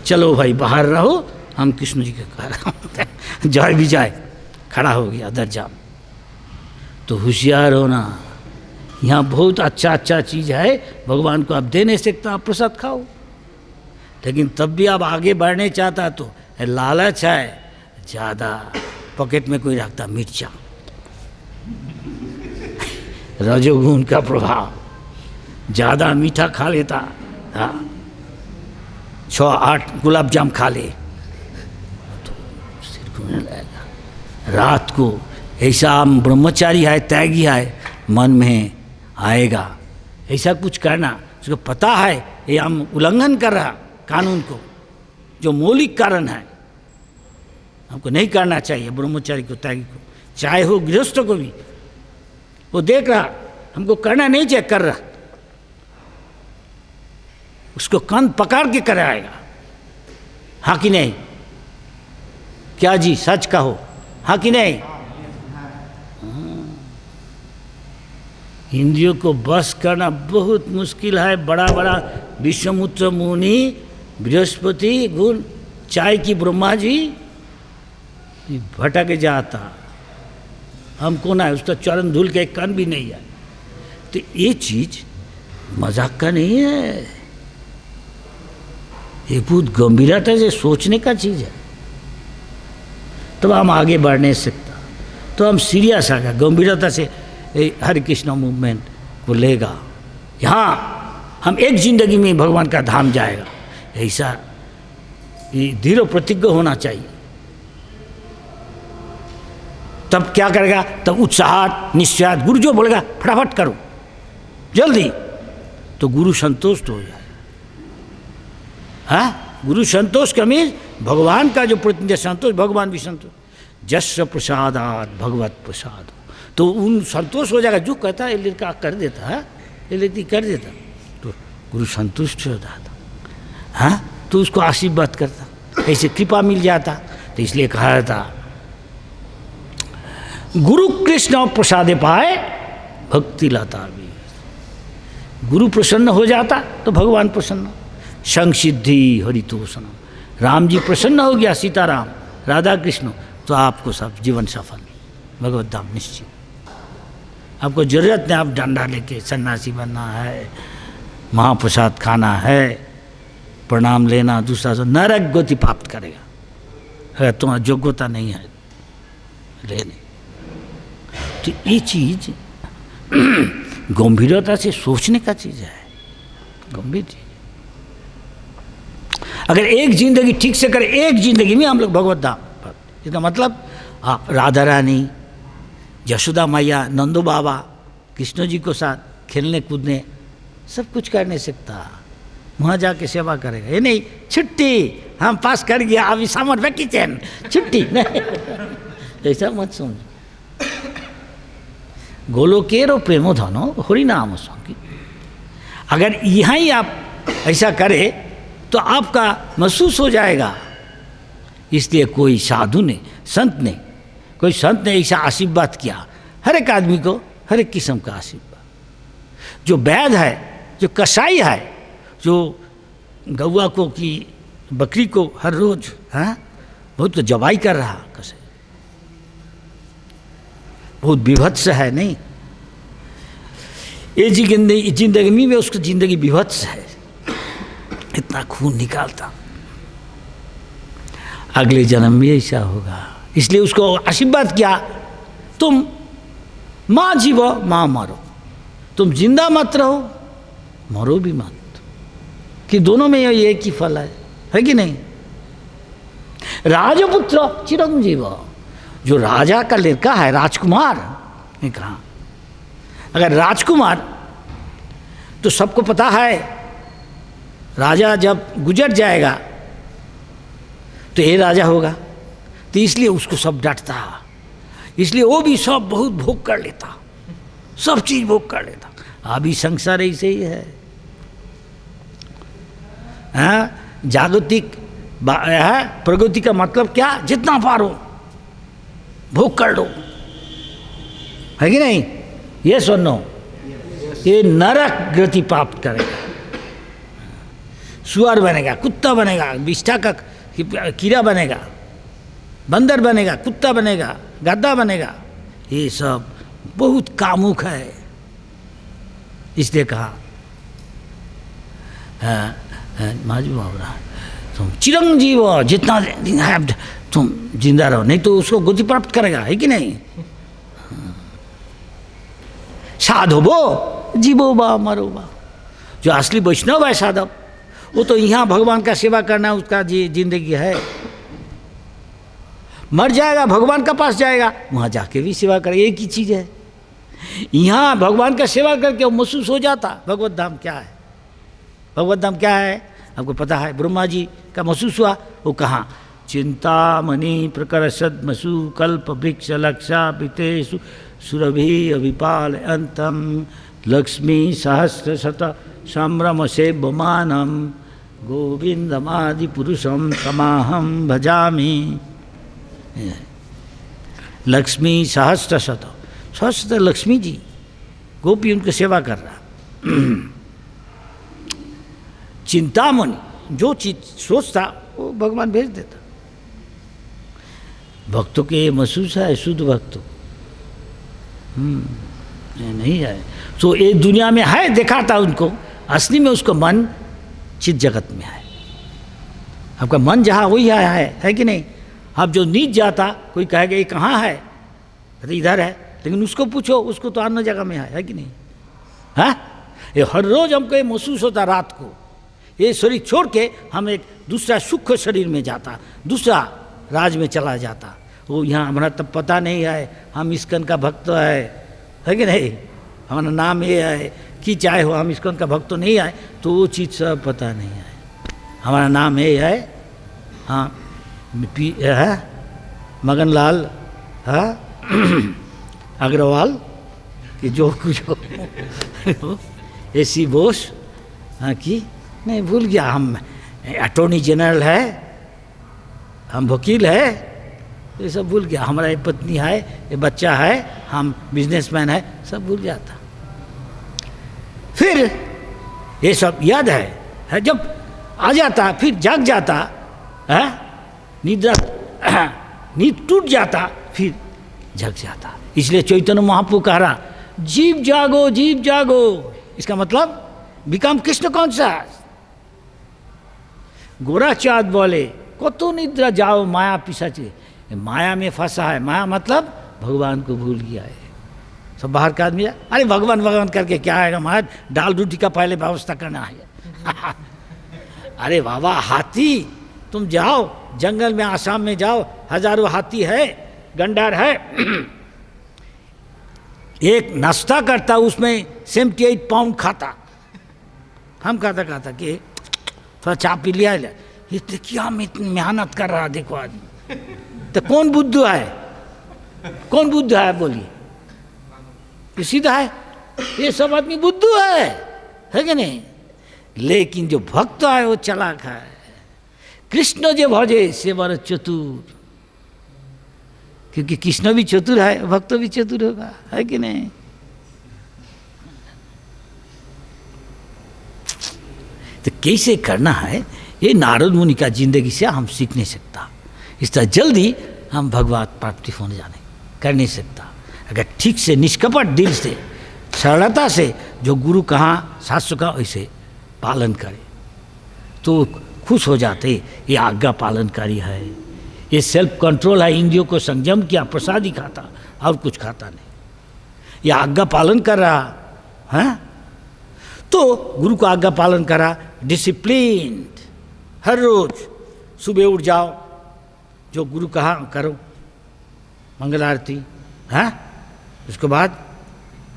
चलो भाई बाहर रहो, हम कृष्ण जी के कह रहा हूँ जय विजय। खड़ा हो गया दरजाम। तो होशियार होना, यहाँ बहुत अच्छा अच्छा चीज़ है, भगवान को आप दे नहीं सकता, आप प्रसाद खाओ, लेकिन तब भी आप आगे बढ़ने चाहता तो लालच है ज़्यादा, पॉकेट में कोई रखता मिर्चा, रजोगुण का प्रभाव, ज़्यादा मीठा खा लेता, हाँ 6-8 गुलाब जाम खा ले तो सिर घूमने लगेगा। रात को ऐसा ब्रह्मचारी है, त्यागी है, मन में आएगा ऐसा कुछ करना, उसको पता है ये हम उल्लंघन कर रहा कानून को, जो मौलिक कारण है, हमको नहीं करना चाहिए। ब्रह्मचारी को, त्यागी को, चाहे हो गृहस्थ को भी, वो देख रहा हमको करना नहीं चाहिए, कर रहा, उसको कान पकड़ के कराएगा। हाँ कि नहीं? क्या जी सच कहो, हाँ कि नहीं? हिंदियों को बस करना बहुत मुश्किल है। बड़ा बड़ा विश्वामित्र मुनि, बृहस्पति गुण, चाय की ब्रह्मा जी भटक जाता, हमको ना है, उसका चरण धूल के एक कान भी नहीं है। तो ये चीज मजाक का नहीं है, ये बहुत गंभीरता से सोचने का चीज है। तब हम आगे बढ़ नहीं सकता, तो हम सीरियस आ गए, गंभीरता से हरे कृष्ण मूवमेंट को लेगा। यहाँ हम एक जिंदगी में भगवान का धाम जाएगा, ऐसा दृढ़ प्रतिज्ञ होना चाहिए। तब क्या करेगा? तब उत्साह निश्चय, गुरु जो बोलेगा फटाफट करो जल्दी, तो गुरु संतुष्ट हो जाए। हाँ, गुरु संतोष का मीन भगवान का जो प्रतिनिधि संतोष, भगवान भी संतोष। जस्य प्रसादात भगवत प्रसाद, तो उन संतोष हो जाएगा। जो कहता है ये लड़का कर देता है, ये लड़की कर देता, तो गुरु संतुष्ट हो जाता। हाँ, तो उसको आशीर्वाद करता, ऐसे कृपा मिल जाता। तो इसलिए कहा था गुरु कृष्ण प्रसादे पाए भक्ति लाता भी। गुरु प्रसन्न हो जाता तो भगवान प्रसन्न। संसिद्धि हरितोषण, राम जी प्रसन्न हो गया, सीताराम राधा कृष्ण, तो आपको सब जीवन सफल, भगवत धाम निश्चित। आपको जरूरत नहीं आप डंडा लेके सन्यासी बनना है, महाप्रसाद खाना है, प्रणाम लेना, दूसरा से नरक गति प्राप्त करेगा अगर तुम्हारा योग्यता नहीं है लेने। तो ये चीज गंभीरता से सोचने का चीज है, गंभीर चीज। अगर एक जिंदगी ठीक से करें, एक जिंदगी में हम लोग भगवत धाम, इसका मतलब आप राधा रानी, यशोदा मैया, नंदो बाबा, कृष्ण जी को साथ खेलने कूदने सब कुछ कर नहीं सकता, वहाँ जाके सेवा करेगा। ये नहीं छुट्टी हम पास कर गया अभी समर वैकेशन छुट्टी नहीं, ऐसा मत समझो। गोलोकेरो प्रेमो धनो हरि नाम संगी, अगर यहाँ ही आप ऐसा करें तो आपका महसूस हो जाएगा। इसलिए कोई साधु ने, संत ने, कोई संत ने ऐसा आशीर्वाद किया हर एक आदमी को, हर एक किस्म का आशीर्वाद। जो वैद्य है, जो कसाई है, जो गौआ को की बकरी को हर रोज बहुत जबाई कर रहा, कसाई बहुत विभत्स है, नहीं ये जिंदगी में उसकी जिंदगी विभत्स है, इतना खून निकालता। अगले जन्म में ऐसा होगा। इसलिए उसको आशीर्वाद किया, तुम माँ जीवो माँ मरो, तुम जिंदा मत रहो मरो भी मत, कि दोनों में ये एक ही फल है कि नहीं। राजपुत्र चिरंजीव, जो राजा का लड़का है राजकुमार ने कहा, अगर राजकुमार तो सबको पता है राजा जब गुजर जाएगा तो ये राजा होगा, तो इसलिए उसको सब डरता, इसलिए वो भी सब बहुत भोग कर लेता, सब चीज भोग कर लेता। अभी संसार ऐसे ही है, जागतिक है प्रगति का मतलब क्या, जितना पारो भोग कर लो, है कि नहीं। ये सुनो, ये नरक गति प्राप्त करेगा, सुअर बनेगा, कुत्ता बनेगा, विष्ठा का कीड़ा बनेगा, बंदर बनेगा, कुत्ता बनेगा, गद्दा बनेगा, ये सब बहुत कामुक है। इसलिए कहा माजू बाबरा तुम चिरंजीव जितना दिन है तुम जिंदा रहो, नहीं तो उसको गति प्राप्त करेगा, है कि नहीं। साधो बो जीवो बा मरो बा, जो असली वैष्णव है साधव, वो तो यहाँ भगवान का सेवा करना उसका जिंदगी है। मर जाएगा भगवान का पास जाएगा, वहाँ जाके भी सेवा करेगा, एक ही चीज़ है। यहाँ भगवान का सेवा करके वो महसूस हो जाता भगवत धाम क्या है। भगवत धाम क्या है आपको पता है, ब्रह्मा जी का महसूस हुआ, वो कहाँ, चिंतामणि प्रकर्षद मसु कल्प वृक्ष लक्षा पितेषु सुरभि अभिपाल अंतम लक्ष्मी सहस्र शत संभ्रम से बमानम गोविंदमादि पुरुषम तमाहम भजामि। लक्ष्मी सहस्र शत, सहस्र लक्ष्मी जी, गोपी उनकी सेवा कर रहा। चिंतामणि, जो चीज सोचता वो भगवान भेज देता। भक्तों के महसूस है, शुद्ध भक्तों नहीं है, तो ये दुनिया में है, देखा था उनको, असली में उसको मन चित जगत में है। आपका मन जहाँ वही है कि नहीं। अब जो नीच जाता, कोई कहेगा ये कहाँ है, कहते इधर है, लेकिन उसको पूछो, उसको तो अन्य जगह में है कि नहीं। हाँ, ये हर रोज हमको ये महसूस होता, रात को ये शरीर छोड़ के हम एक दूसरा सुख शरीर में जाता, दूसरा राज में चला जाता। वो यहाँ हमारा तब पता नहीं है हम इस्कन का भक्त है कि नहीं, हमारा नाम ये है कि चाहे हो हम इस्कन का भक्त तो नहीं आए, तो वो चीज़ सब पता नहीं है। हमारा नाम ये है, हाँ है मगन लाल अग्रवाल कि जो कुछ हो एसी बोस, हाँ कि नहीं भूल गया, हम अटॉर्नी जनरल है, हम वकील है, ये सब भूल गया। हमारा ये पत्नी है, ये बच्चा है, हम बिजनेसमैन है, सब भूल जाता। फिर ये सब याद है जब आ जाता, फिर जाग जाता है, निद्रा नींद टूट जाता, फिर जग जाता। इसलिए चैतन्य महाप्रभु कह रहा, जीव जागो जीव जागो, इसका मतलब बिकम कृष्ण कॉन्शियस। गोरा चाँद बोले कतो निद्रा जाओ माया पिशाची, माया में फंसा है। माया मतलब भगवान को भूल गया है। सब बाहर का आदमी, अरे भगवान भगवान करके क्या आएगा, महाराज दाल रोटी का पहले व्यवस्था करना है। अरे बाबा, हाथी तुम जाओ जंगल में, आसाम में जाओ, हजारों हाथी है, गंडार है, एक नाश्ता करता उसमें 78 पाउंड खाता। हम खाता कि थोड़ा चा पी लिया, ये देखिए हम इतनी मेहनत कर रहा, देखो आदमी। तो कौन बुद्धू है, कौन बुद्धू है बोलिए, ये सीधा है, ये सब आदमी बुद्धू है कि नहीं। लेकिन जो भक्त है वो चालाक है। कृष्ण जो भजे से बर चतुर, क्योंकि कृष्ण भी चतुर है, भक्त भी चतुर होगा, है कि नहीं। तो कैसे करना है, ये नारद मुनि का जिंदगी से हम सीख नहीं सकता। इस तरह जल्दी हम भगवत प्राप्ति होने जाने कर नहीं सकता। अगर ठीक से निष्कपट दिल से सरलता से जो गुरु कहाँ शास्त्र का वैसे पालन करे तो खुश हो जाते, ये आज्ञा पालनकारी है, ये सेल्फ कंट्रोल है, इंद्रियों को संयम किया, प्रसाद ही खाता और कुछ खाता नहीं, ये आज्ञा पालन कर रहा है। तो गुरु का आज्ञा पालन करा, डिसिप्लिन, हर रोज सुबह उठ जाओ, जो गुरु कहा करो, मंगल आरती, है उसके बाद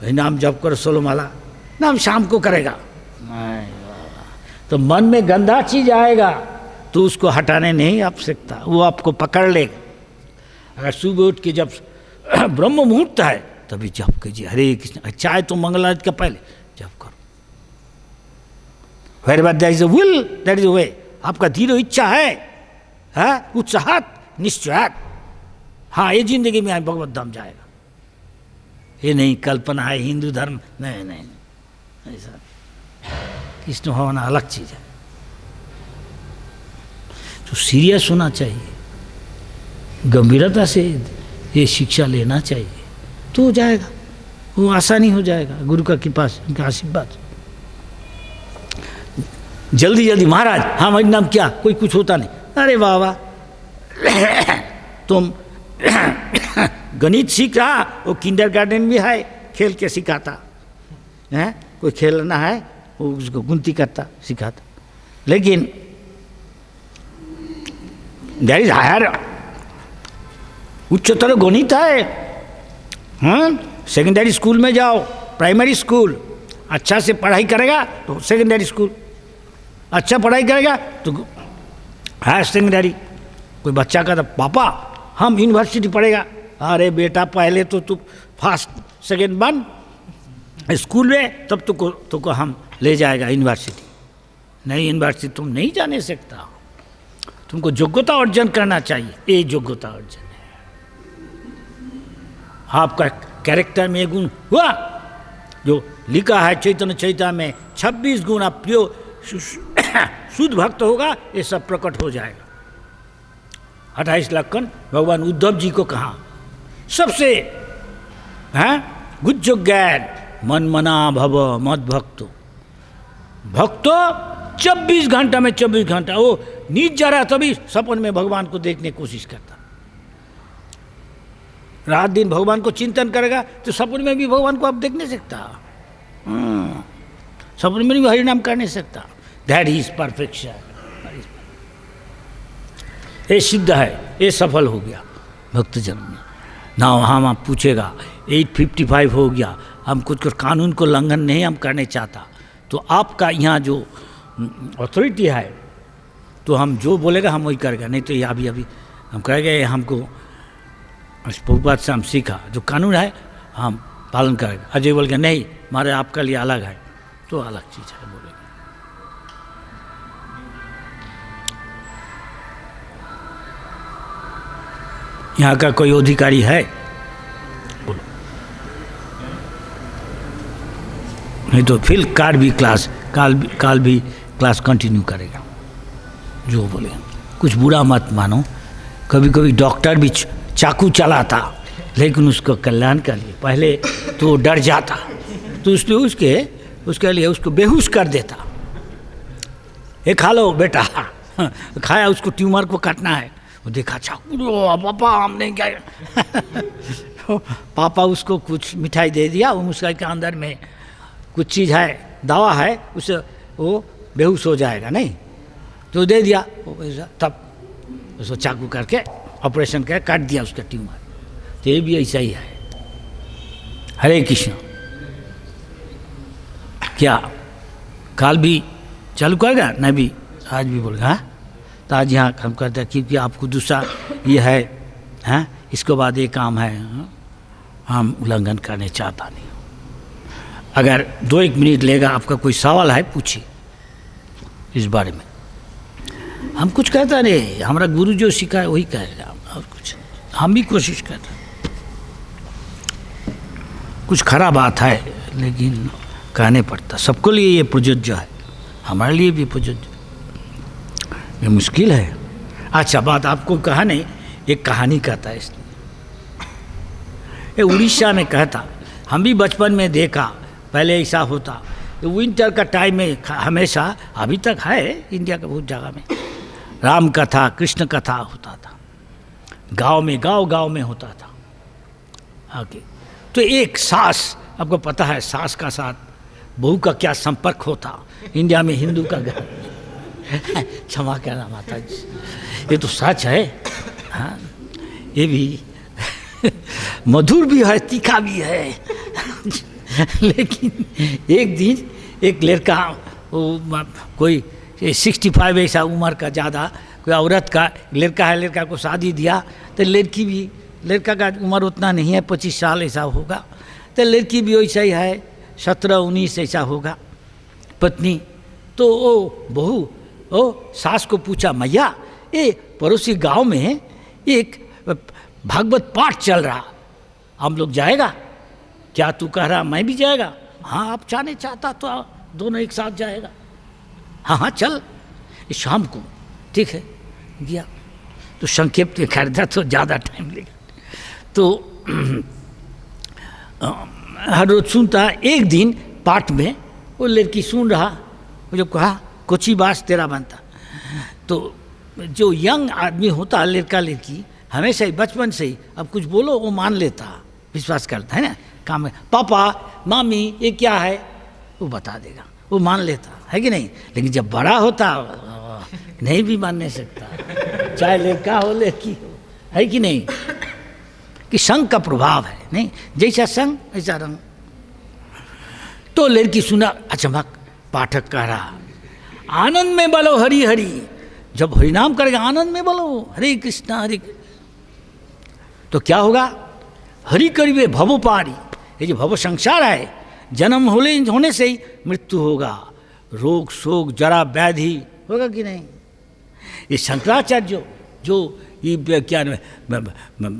भाई नाम जप करो, 16 माला, नाम शाम को करेगा। तो मन में गंदा चीज आएगा तो उसको हटाने नहीं आप सकता, वो आपको पकड़ लेगा। अगर सुबह उठ के जब ब्रह्म मुहूर्त है तभी जप कीजिए, हरे कृष्ण, चाहे तो मंगल आरती का पहले जप करो। Wherever there is a will, there is a way. आपका दृढ़ इच्छा है उत्साहत निश्चयात, हाँ ये जिंदगी में भगवत धाम जाएगा। ये नहीं कल्पना है हिंदू धर्म, नहीं नहीं, नहीं ऐसा कृष्ण भावना अलग चीज है। तो सीरियस होना चाहिए, गंभीरता से ये शिक्षा लेना चाहिए, तो हो जाएगा, वो आसानी हो जाएगा गुरु का कृपा से, उनका आशीर्वाद। जल्दी जल्दी महाराज हाँ मेरा नाम क्या, कोई कुछ होता नहीं, अरे वाह वाह तुम गणित सीख रहा, वो किंडरगार्टन भी है, खेल के सिखाता है, कोई खेलना है वो उसको गुनती करता सिखाता। लेकिन देयर इज हायर, उच्चतर गणित है। सेकेंडरी स्कूल में जाओ, प्राइमरी स्कूल, अच्छा से पढ़ाई करेगा तो सेकेंडरी स्कूल, अच्छा पढ़ाई करेगा तो हायर सेकेंडरी। कोई बच्चा कहता पापा हम यूनिवर्सिटी पढ़ेगा, अरे बेटा पहले तो तू फर्स्ट सेकेंड बन स्कूल में, तब तुमको हम ले जाएगा यूनिवर्सिटी। नहीं, यूनिवर्सिटी तुम नहीं जाने सकता, तुमको योग्यता अर्जन करना चाहिए, ये योग्यता अर्जन है। आपका कैरेक्टर में गुण हुआ, जो लिखा है चैतन्य चैतन्य में 26 गुण, आप प्रिय शुद्ध भक्त होगा, ये सब प्रकट हो जाएगा। 28 लक्षण भगवान उद्धव जी को कहा, सबसे गुज्ज ज्ञान मन मना भव मद भक्तो, भक्तो 24 घंटा में 24 घंटा वो नीच जा रहा तभी सपन में भगवान को देखने की कोशिश करता, रात दिन भगवान को चिंतन करेगा तो सपन में भी भगवान को आप देख नहीं सकता, सपन में भी हरि नाम कर नहीं सकता। दैट इज परफेक्शन, ये सिद्ध है, ये सफल हो गया भक्त जन्म में ना। वहाँ आप पूछेगा 855 हो गया, हम कुछ कानून को उल्लंघन नहीं हम करने चाहता, तो आपका यहाँ जो अथॉरिटी है तो हम जो बोलेगा हम वही करेगा, नहीं तो ये अभी हम कहेंगे हमको प्रभुपाद से हम सीखा, जो कानून है हम पालन करेगा। अजय बोल के नहीं हमारे आपका लिए अलग है, तो अलग चीज़ है बोलेगा। यहाँ का कोई अधिकारी है बोलो, नहीं तो फिर काल भी क्लास कंटिन्यू करेगा, जो बोलेगा। कुछ बुरा मत मानो, कभी कभी डॉक्टर भी चाकू चलाता, लेकिन उसको कल्याण के लिए पहले तो डर जाता, तो उसके लिए उसको बेहोश कर देता। ये खा लो बेटा, खाया, उसको ट्यूमर को काटना है, वो देखा चाकू, पापा हमने क्या पापा उसको कुछ मिठाई दे दिया, वो उसके अंदर में कुछ चीज़ है, दवा है, उससे वो बेहोश हो जाएगा, नहीं तो दे दिया, तब उसको चाकू करके ऑपरेशन कर काट दिया उसका ट्यूमर। तो ये भी ऐसा ही है। हरे कृष्ण। क्या काल भी चालू करेगा? नहीं भी आज भी बोलेगा। हाँ, तो आज यहाँ हम कहते हैं क्योंकि आपको दूसरा ये है, हैं इसके बाद ये काम है, हम उल्लंघन करने चाहता नहीं। अगर 2-1 मिनट लेगा, आपका कोई सवाल है पूछिए इस बारे में। हम कुछ कहता नहीं, हमारा गुरु जो सिखाए वही कहेगा, और कुछ हम भी कोशिश कर रहे हैं। कुछ खराब बात है लेकिन कहने पड़ता, सबको लिए ये प्रযোज्य है, हमारे लिए भी प्रযোज्य। ये मुश्किल है। अच्छा बात आपको कहा नहीं, एक कहानी कहता है इसलिए। ये उड़ीसा में कहता, हम भी बचपन में देखा, पहले ऐसा होता, तो विंटर का टाइम में हमेशा, अभी तक है इंडिया का बहुत जगह में, राम कथा कृष्ण कथा होता था। गांव में होता था आगे। तो एक सास, आपको पता है सास का साथ बहू का क्या संपर्क होता इंडिया में, हिंदू का घर। क्षमा करना माता जी, ये तो सच है। हाँ, ये भी मधुर भी है, तीखा भी है। लेकिन एक दिन एक लड़का, कोई 65 ऐसा उम्र का ज़्यादा कोई औरत का लड़का है, लड़का को शादी दिया तो लड़की भी, लड़का का उम्र उतना नहीं है, 25 साल ऐसा होगा, तो लड़की भी वैसा ही है 17-19 ऐसा होगा पत्नी। तो वो बहू ओ सास को पूछा, मैया ये पड़ोसी गांव में एक भागवत पाठ चल रहा, हम लोग जाएगा क्या? तू कह रहा मैं भी जाएगा? हाँ, आप जाने चाहता तो दोनों एक साथ जाएगा। हाँ चल, शाम को। ठीक है, गया। तो संक्षेप में खरीदा तो ज़्यादा टाइम लेगा। तो हर रोज सुनता, एक दिन पाठ में वो लड़की सुन रहा, वो जब कहा कुछ ही बात तेरा बनता, तो जो यंग आदमी होता लड़का लड़की हमेशा ही बचपन से ही अब कुछ बोलो वो मान लेता, विश्वास करता है ना, काम में पापा मामी ये क्या है वो बता देगा, वो मान लेता है कि नहीं। लेकिन जब बड़ा होता नहीं भी मान नहीं सकता, चाहे लड़का हो लड़की हो, है कि नहीं, कि संग का प्रभाव है नहीं, जैसा संग ऐसा रंग। तो लड़की सुना, अचमक पाठक कह रहा आनंद में बोलो हरि हरि, जब हरिनाम करेगा आनंद में बोलो हरे कृष्णा हरे, तो क्या होगा? हरि करिवे भवो पारी, ये जो भव संसार है, जन्म होने से ही मृत्यु होगा, रोग शोक जरा व्याधि होगा कि नहीं। ये शंकराचार्य जो ये क्या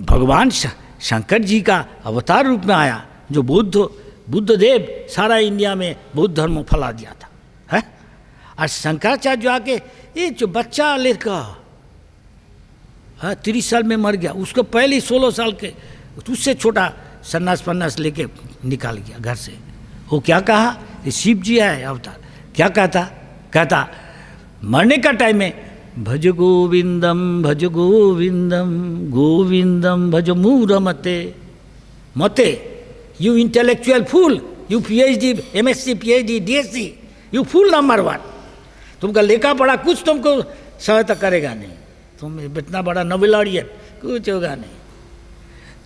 भगवान शंकर जी का अवतार रूप में आया, जो बुद्ध देव सारा इंडिया में बौद्ध धर्म फैला दिया था, है। और शंकराचार्य जो आके ये जो बच्चा लड़का 30 साल में मर गया, उसको पहले 16 साल के उससे छोटा सन्यास पन्यास लेके निकाल गया घर से। वो क्या कहा? ये शिव जी है अवतार। क्या कहता मरने का टाइम में भज गोविंदम गोविंदम भज मूरमते मते, you intellectual fool, you PhD MSc PhD DSc, you fool number 1। तुमका लेखा पढ़ा कुछ तुमको सहायता करेगा नहीं, तुम इतना बड़ा नोबेलॉरियट कुछ होगा नहीं।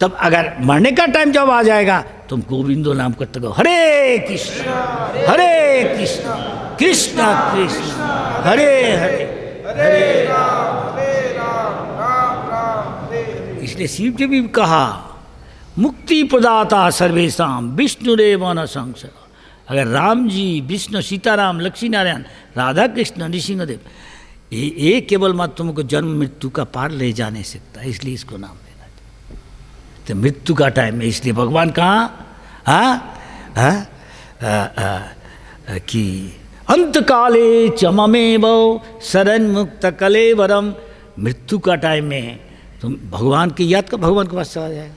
तब अगर मरने का टाइम जब आ जाएगा तुम गोविंदो नाम करते हो, हरे कृष्ण कृष्ण कृष्ण हरे हरे हरे राम राम राम। इसलिए शिव जी भी कहा मुक्ति प्रदाता सर्वेशाम विष्णुरेव न संशय। अगर राम जी, विष्णु, सीताराम, लक्ष्मी नारायण, राधा कृष्ण, नृसिंहदेव, ये केवल मत तुमको जन्म मृत्यु का पार ले जा नहीं सकता, इसलिए इसको नाम देना चाहिए। तो मृत्यु का टाइम में इसलिए भगवान कहाँ कि अंत काले चममेव शरण मुक्त कलेवरम, मृत्यु का टाइम में तुम भगवान की याद कर, भगवान के पास चला जाएगा।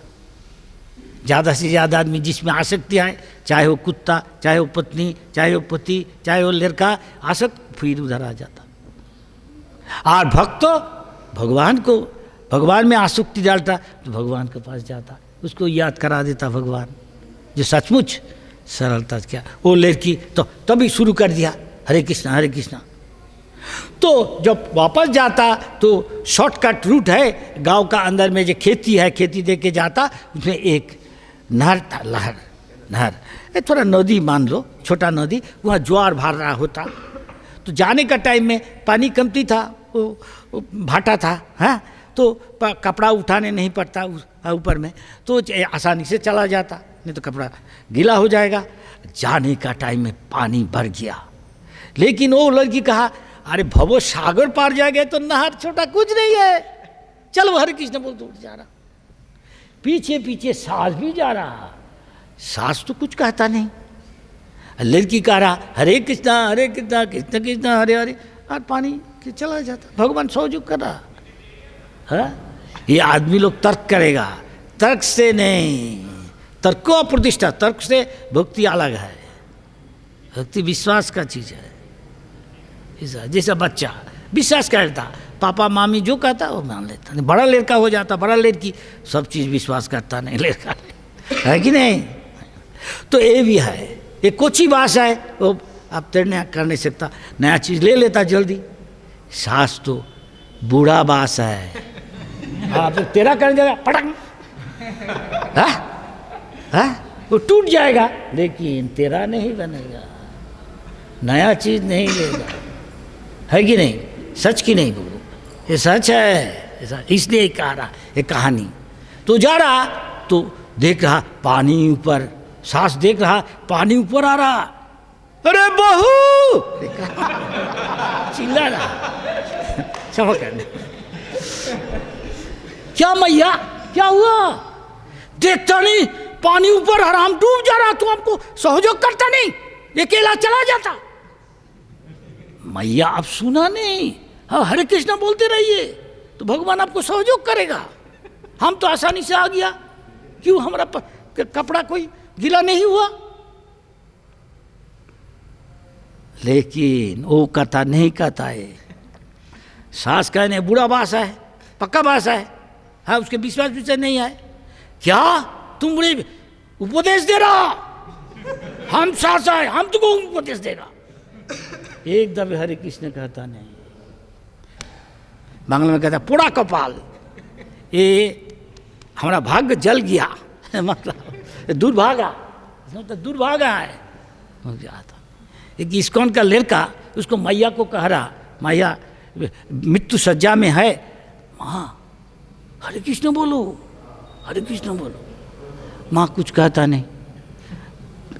ज़्यादा से ज़्यादा आदमी जिसमें आसक्ति है, चाहे वो कुत्ता, चाहे वो पत्नी, चाहे वो पति, चाहे वो लड़का, आसक्त फिर उधर आ जाता। और भक्त भगवान में आसक्ति डालता तो भगवान के पास जाता, उसको याद करा देता भगवान, जो सचमुच सरलता क्या। वो लड़की तो तभी शुरू कर दिया हरे कृष्णा। तो जब वापस जाता तो शॉर्टकट रूट है, गांव का अंदर में जो खेती है, खेती दे के जाता, उसमें एक नहर था, नहर थोड़ा नदी मान लो, छोटा नदी, वहाँ ज्वार भार रहा होता। तो जाने का टाइम में पानी कमती था, वो भाटा था, हाँ, तो कपड़ा उठाने नहीं पड़ता ऊपर में, तो आसानी से चला जाता, नहीं तो कपड़ा गीला हो जाएगा। जाने का टाइम में पानी भर गया, लेकिन वो लड़की कहा अरे भवो सागर पार जाएगा तो नहर छोटा कुछ नहीं है, चलो हरे कृष्ण बोलते उठ जा रहा। पीछे पीछे सास भी जा रहा, सास तो कुछ कहता नहीं, लड़की कह रहा हरे कृष्णा कृष्ण कृष्ण हरे हरे, और पानी चला जाता। भगवान सहयोग कर रहा है। ये आदमी लोग तर्क करेगा, तर्क से नहीं, तर्क को अप्रतिष्ठा, तर्क से भक्ति अलग है, भक्ति विश्वास का चीज है। जैसा बच्चा विश्वास करता, पापा मामी जो कहता वो मान लेता, नहीं बड़ा लड़का हो जाता, बड़ा लड़की सब चीज़ विश्वास करता नहीं लड़का, है कि नहीं। तो ये भी है, ये कोची भाषा है, वो आप तैरने कर नहीं सकता, नया चीज़ ले लेता जल्दी। सास तो बूढ़ा बास है, आप तेरा करने जाएगा पटक, वो टूट जाएगा, लेकिन तेरा नहीं बनेगा, नया चीज़ नहीं लेगा, है कि नहीं, सच की नहीं बोलो, ये सच है, इसलिए कह रहा ये कहानी। तो जा रहा तो देख रहा पानी ऊपर, सास देख रहा पानी ऊपर आ रहा, अरे बहू चिल्ला रहा, क्षमा करना, क्या मैया क्या हुआ, देखता नहीं पानी ऊपर हराम डूब जा रहा, तू हमको सहयोग करता नहीं, अकेला चला जाता। मैया आप सुना नहीं, हाँ हरे कृष्णा बोलते रहिए तो भगवान आपको सहयोग करेगा, हम तो आसानी से आ गया, क्यों हमारा कपड़ा कोई गीला नहीं हुआ। लेकिन वो कथा नहीं कहता है, सास कहने बूढ़ा बासा है, पक्का बासा है, हाँ उसके विश्वास विषय नहीं है, क्या तुम मुझे उपदेश दे रहा, हम सास है हम तुमको उपदेश देगा। एकदम हरे कृष्ण कहता नहीं, बांग्ला में कहता पोड़ा कपाल, ये हमारा भाग्य जल गया, मतलब दुर्भागा, तो दुर्भागा है। एक इस्कॉन का लड़का उसको मैया को कह रहा, मैया मृत्यु सज्जा में है, माँ हरे कृष्ण बोलो, हरे कृष्ण बोलो, माँ कुछ कहता नहीं।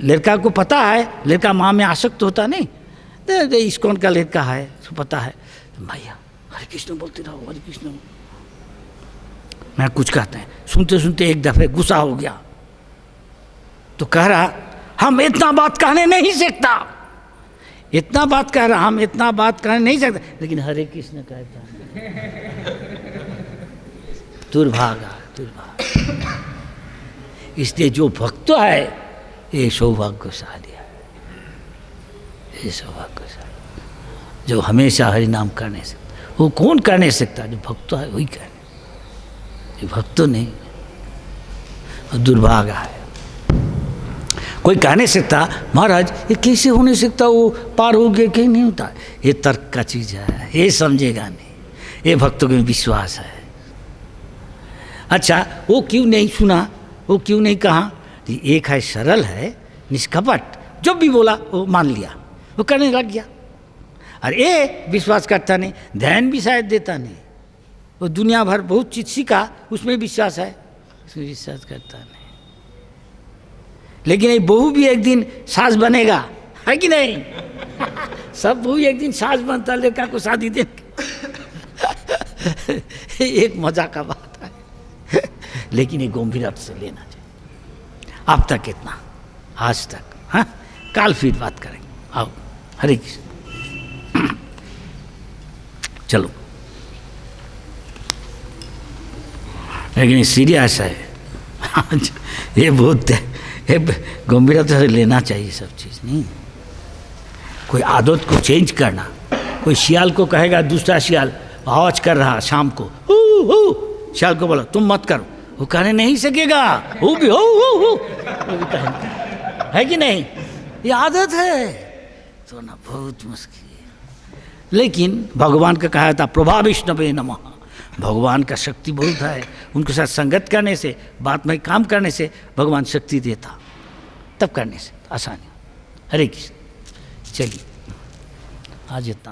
लड़का को पता है, लड़का माँ में आसक्त होता नहीं, तो इस्कॉन का लड़का है, उसको पता है, भैया हरे कृष्ण बोलते रहो, हरे कृष्ण। मैं कुछ कहते हैं, सुनते सुनते एक दफे गुस्सा हो गया, तो कह रहा हम इतना बात कहने नहीं सकता, इतना बात कह रहा, हम इतना बात कहने नहीं सकते, लेकिन हरे कृष्ण कहता दुर्भागा दुर्भागा। इसलिए जो भक्त है ये सौभाग्यशाली है, ये सौभाग्यशाली जो हमेशा हरि नाम करने से, वो कौन करने सकता, जो भक्त है वही करने, ये भक्त नहीं, दुर्भागा है। कोई कह नहीं सकता महाराज ये कैसे हो नहीं सकता, वो पार हो गया कहीं नहीं होता, ये तर्क का चीज़ है, ये समझेगा नहीं, ये भक्तों में विश्वास है। अच्छा वो क्यों नहीं सुना, वो क्यों नहीं कहा, एक है सरल है निष्कपट, जब भी बोला वो मान लिया, वो करने लग गया। और ये विश्वास करता नहीं, ध्यान भी शायद देता नहीं, वो दुनिया भर बहुत चीज सीखा, उसमें विश्वास है, उसमें विश्वास करता नहीं। लेकिन ये बहू भी एक दिन सास बनेगा, है कि नहीं सब बहू एक दिन सास बनता, लड़का को शादी दे एक मजा का बात है, लेकिन ये गंभीरता से लेना चाहिए। अब तक इतना, आज तक, हाँ कल फिर बात करेंगे। आओ हरे कृष्ण। चलो, लेकिन सीरियस है ये बहुत गंभीरता से लेना चाहिए सब चीज़। नहीं कोई आदत को चेंज करना, कोई शियाल को कहेगा दूसरा शियाल आवाज कर रहा शाम को, हु हु, शियाल को बोला तुम मत करो, वो कहने नहीं सकेगा, वो भी हो है कि नहीं, ये आदत है तो ना बहुत मुश्किल है। लेकिन भगवान का कहा था प्रभा विष्णवे नमः, भगवान का शक्ति बहुत है, उनके साथ संगत करने से, बात में काम करने से भगवान शक्ति देता, तब करने से आसानी। हरे कृष्ण। चलिए आज इतना।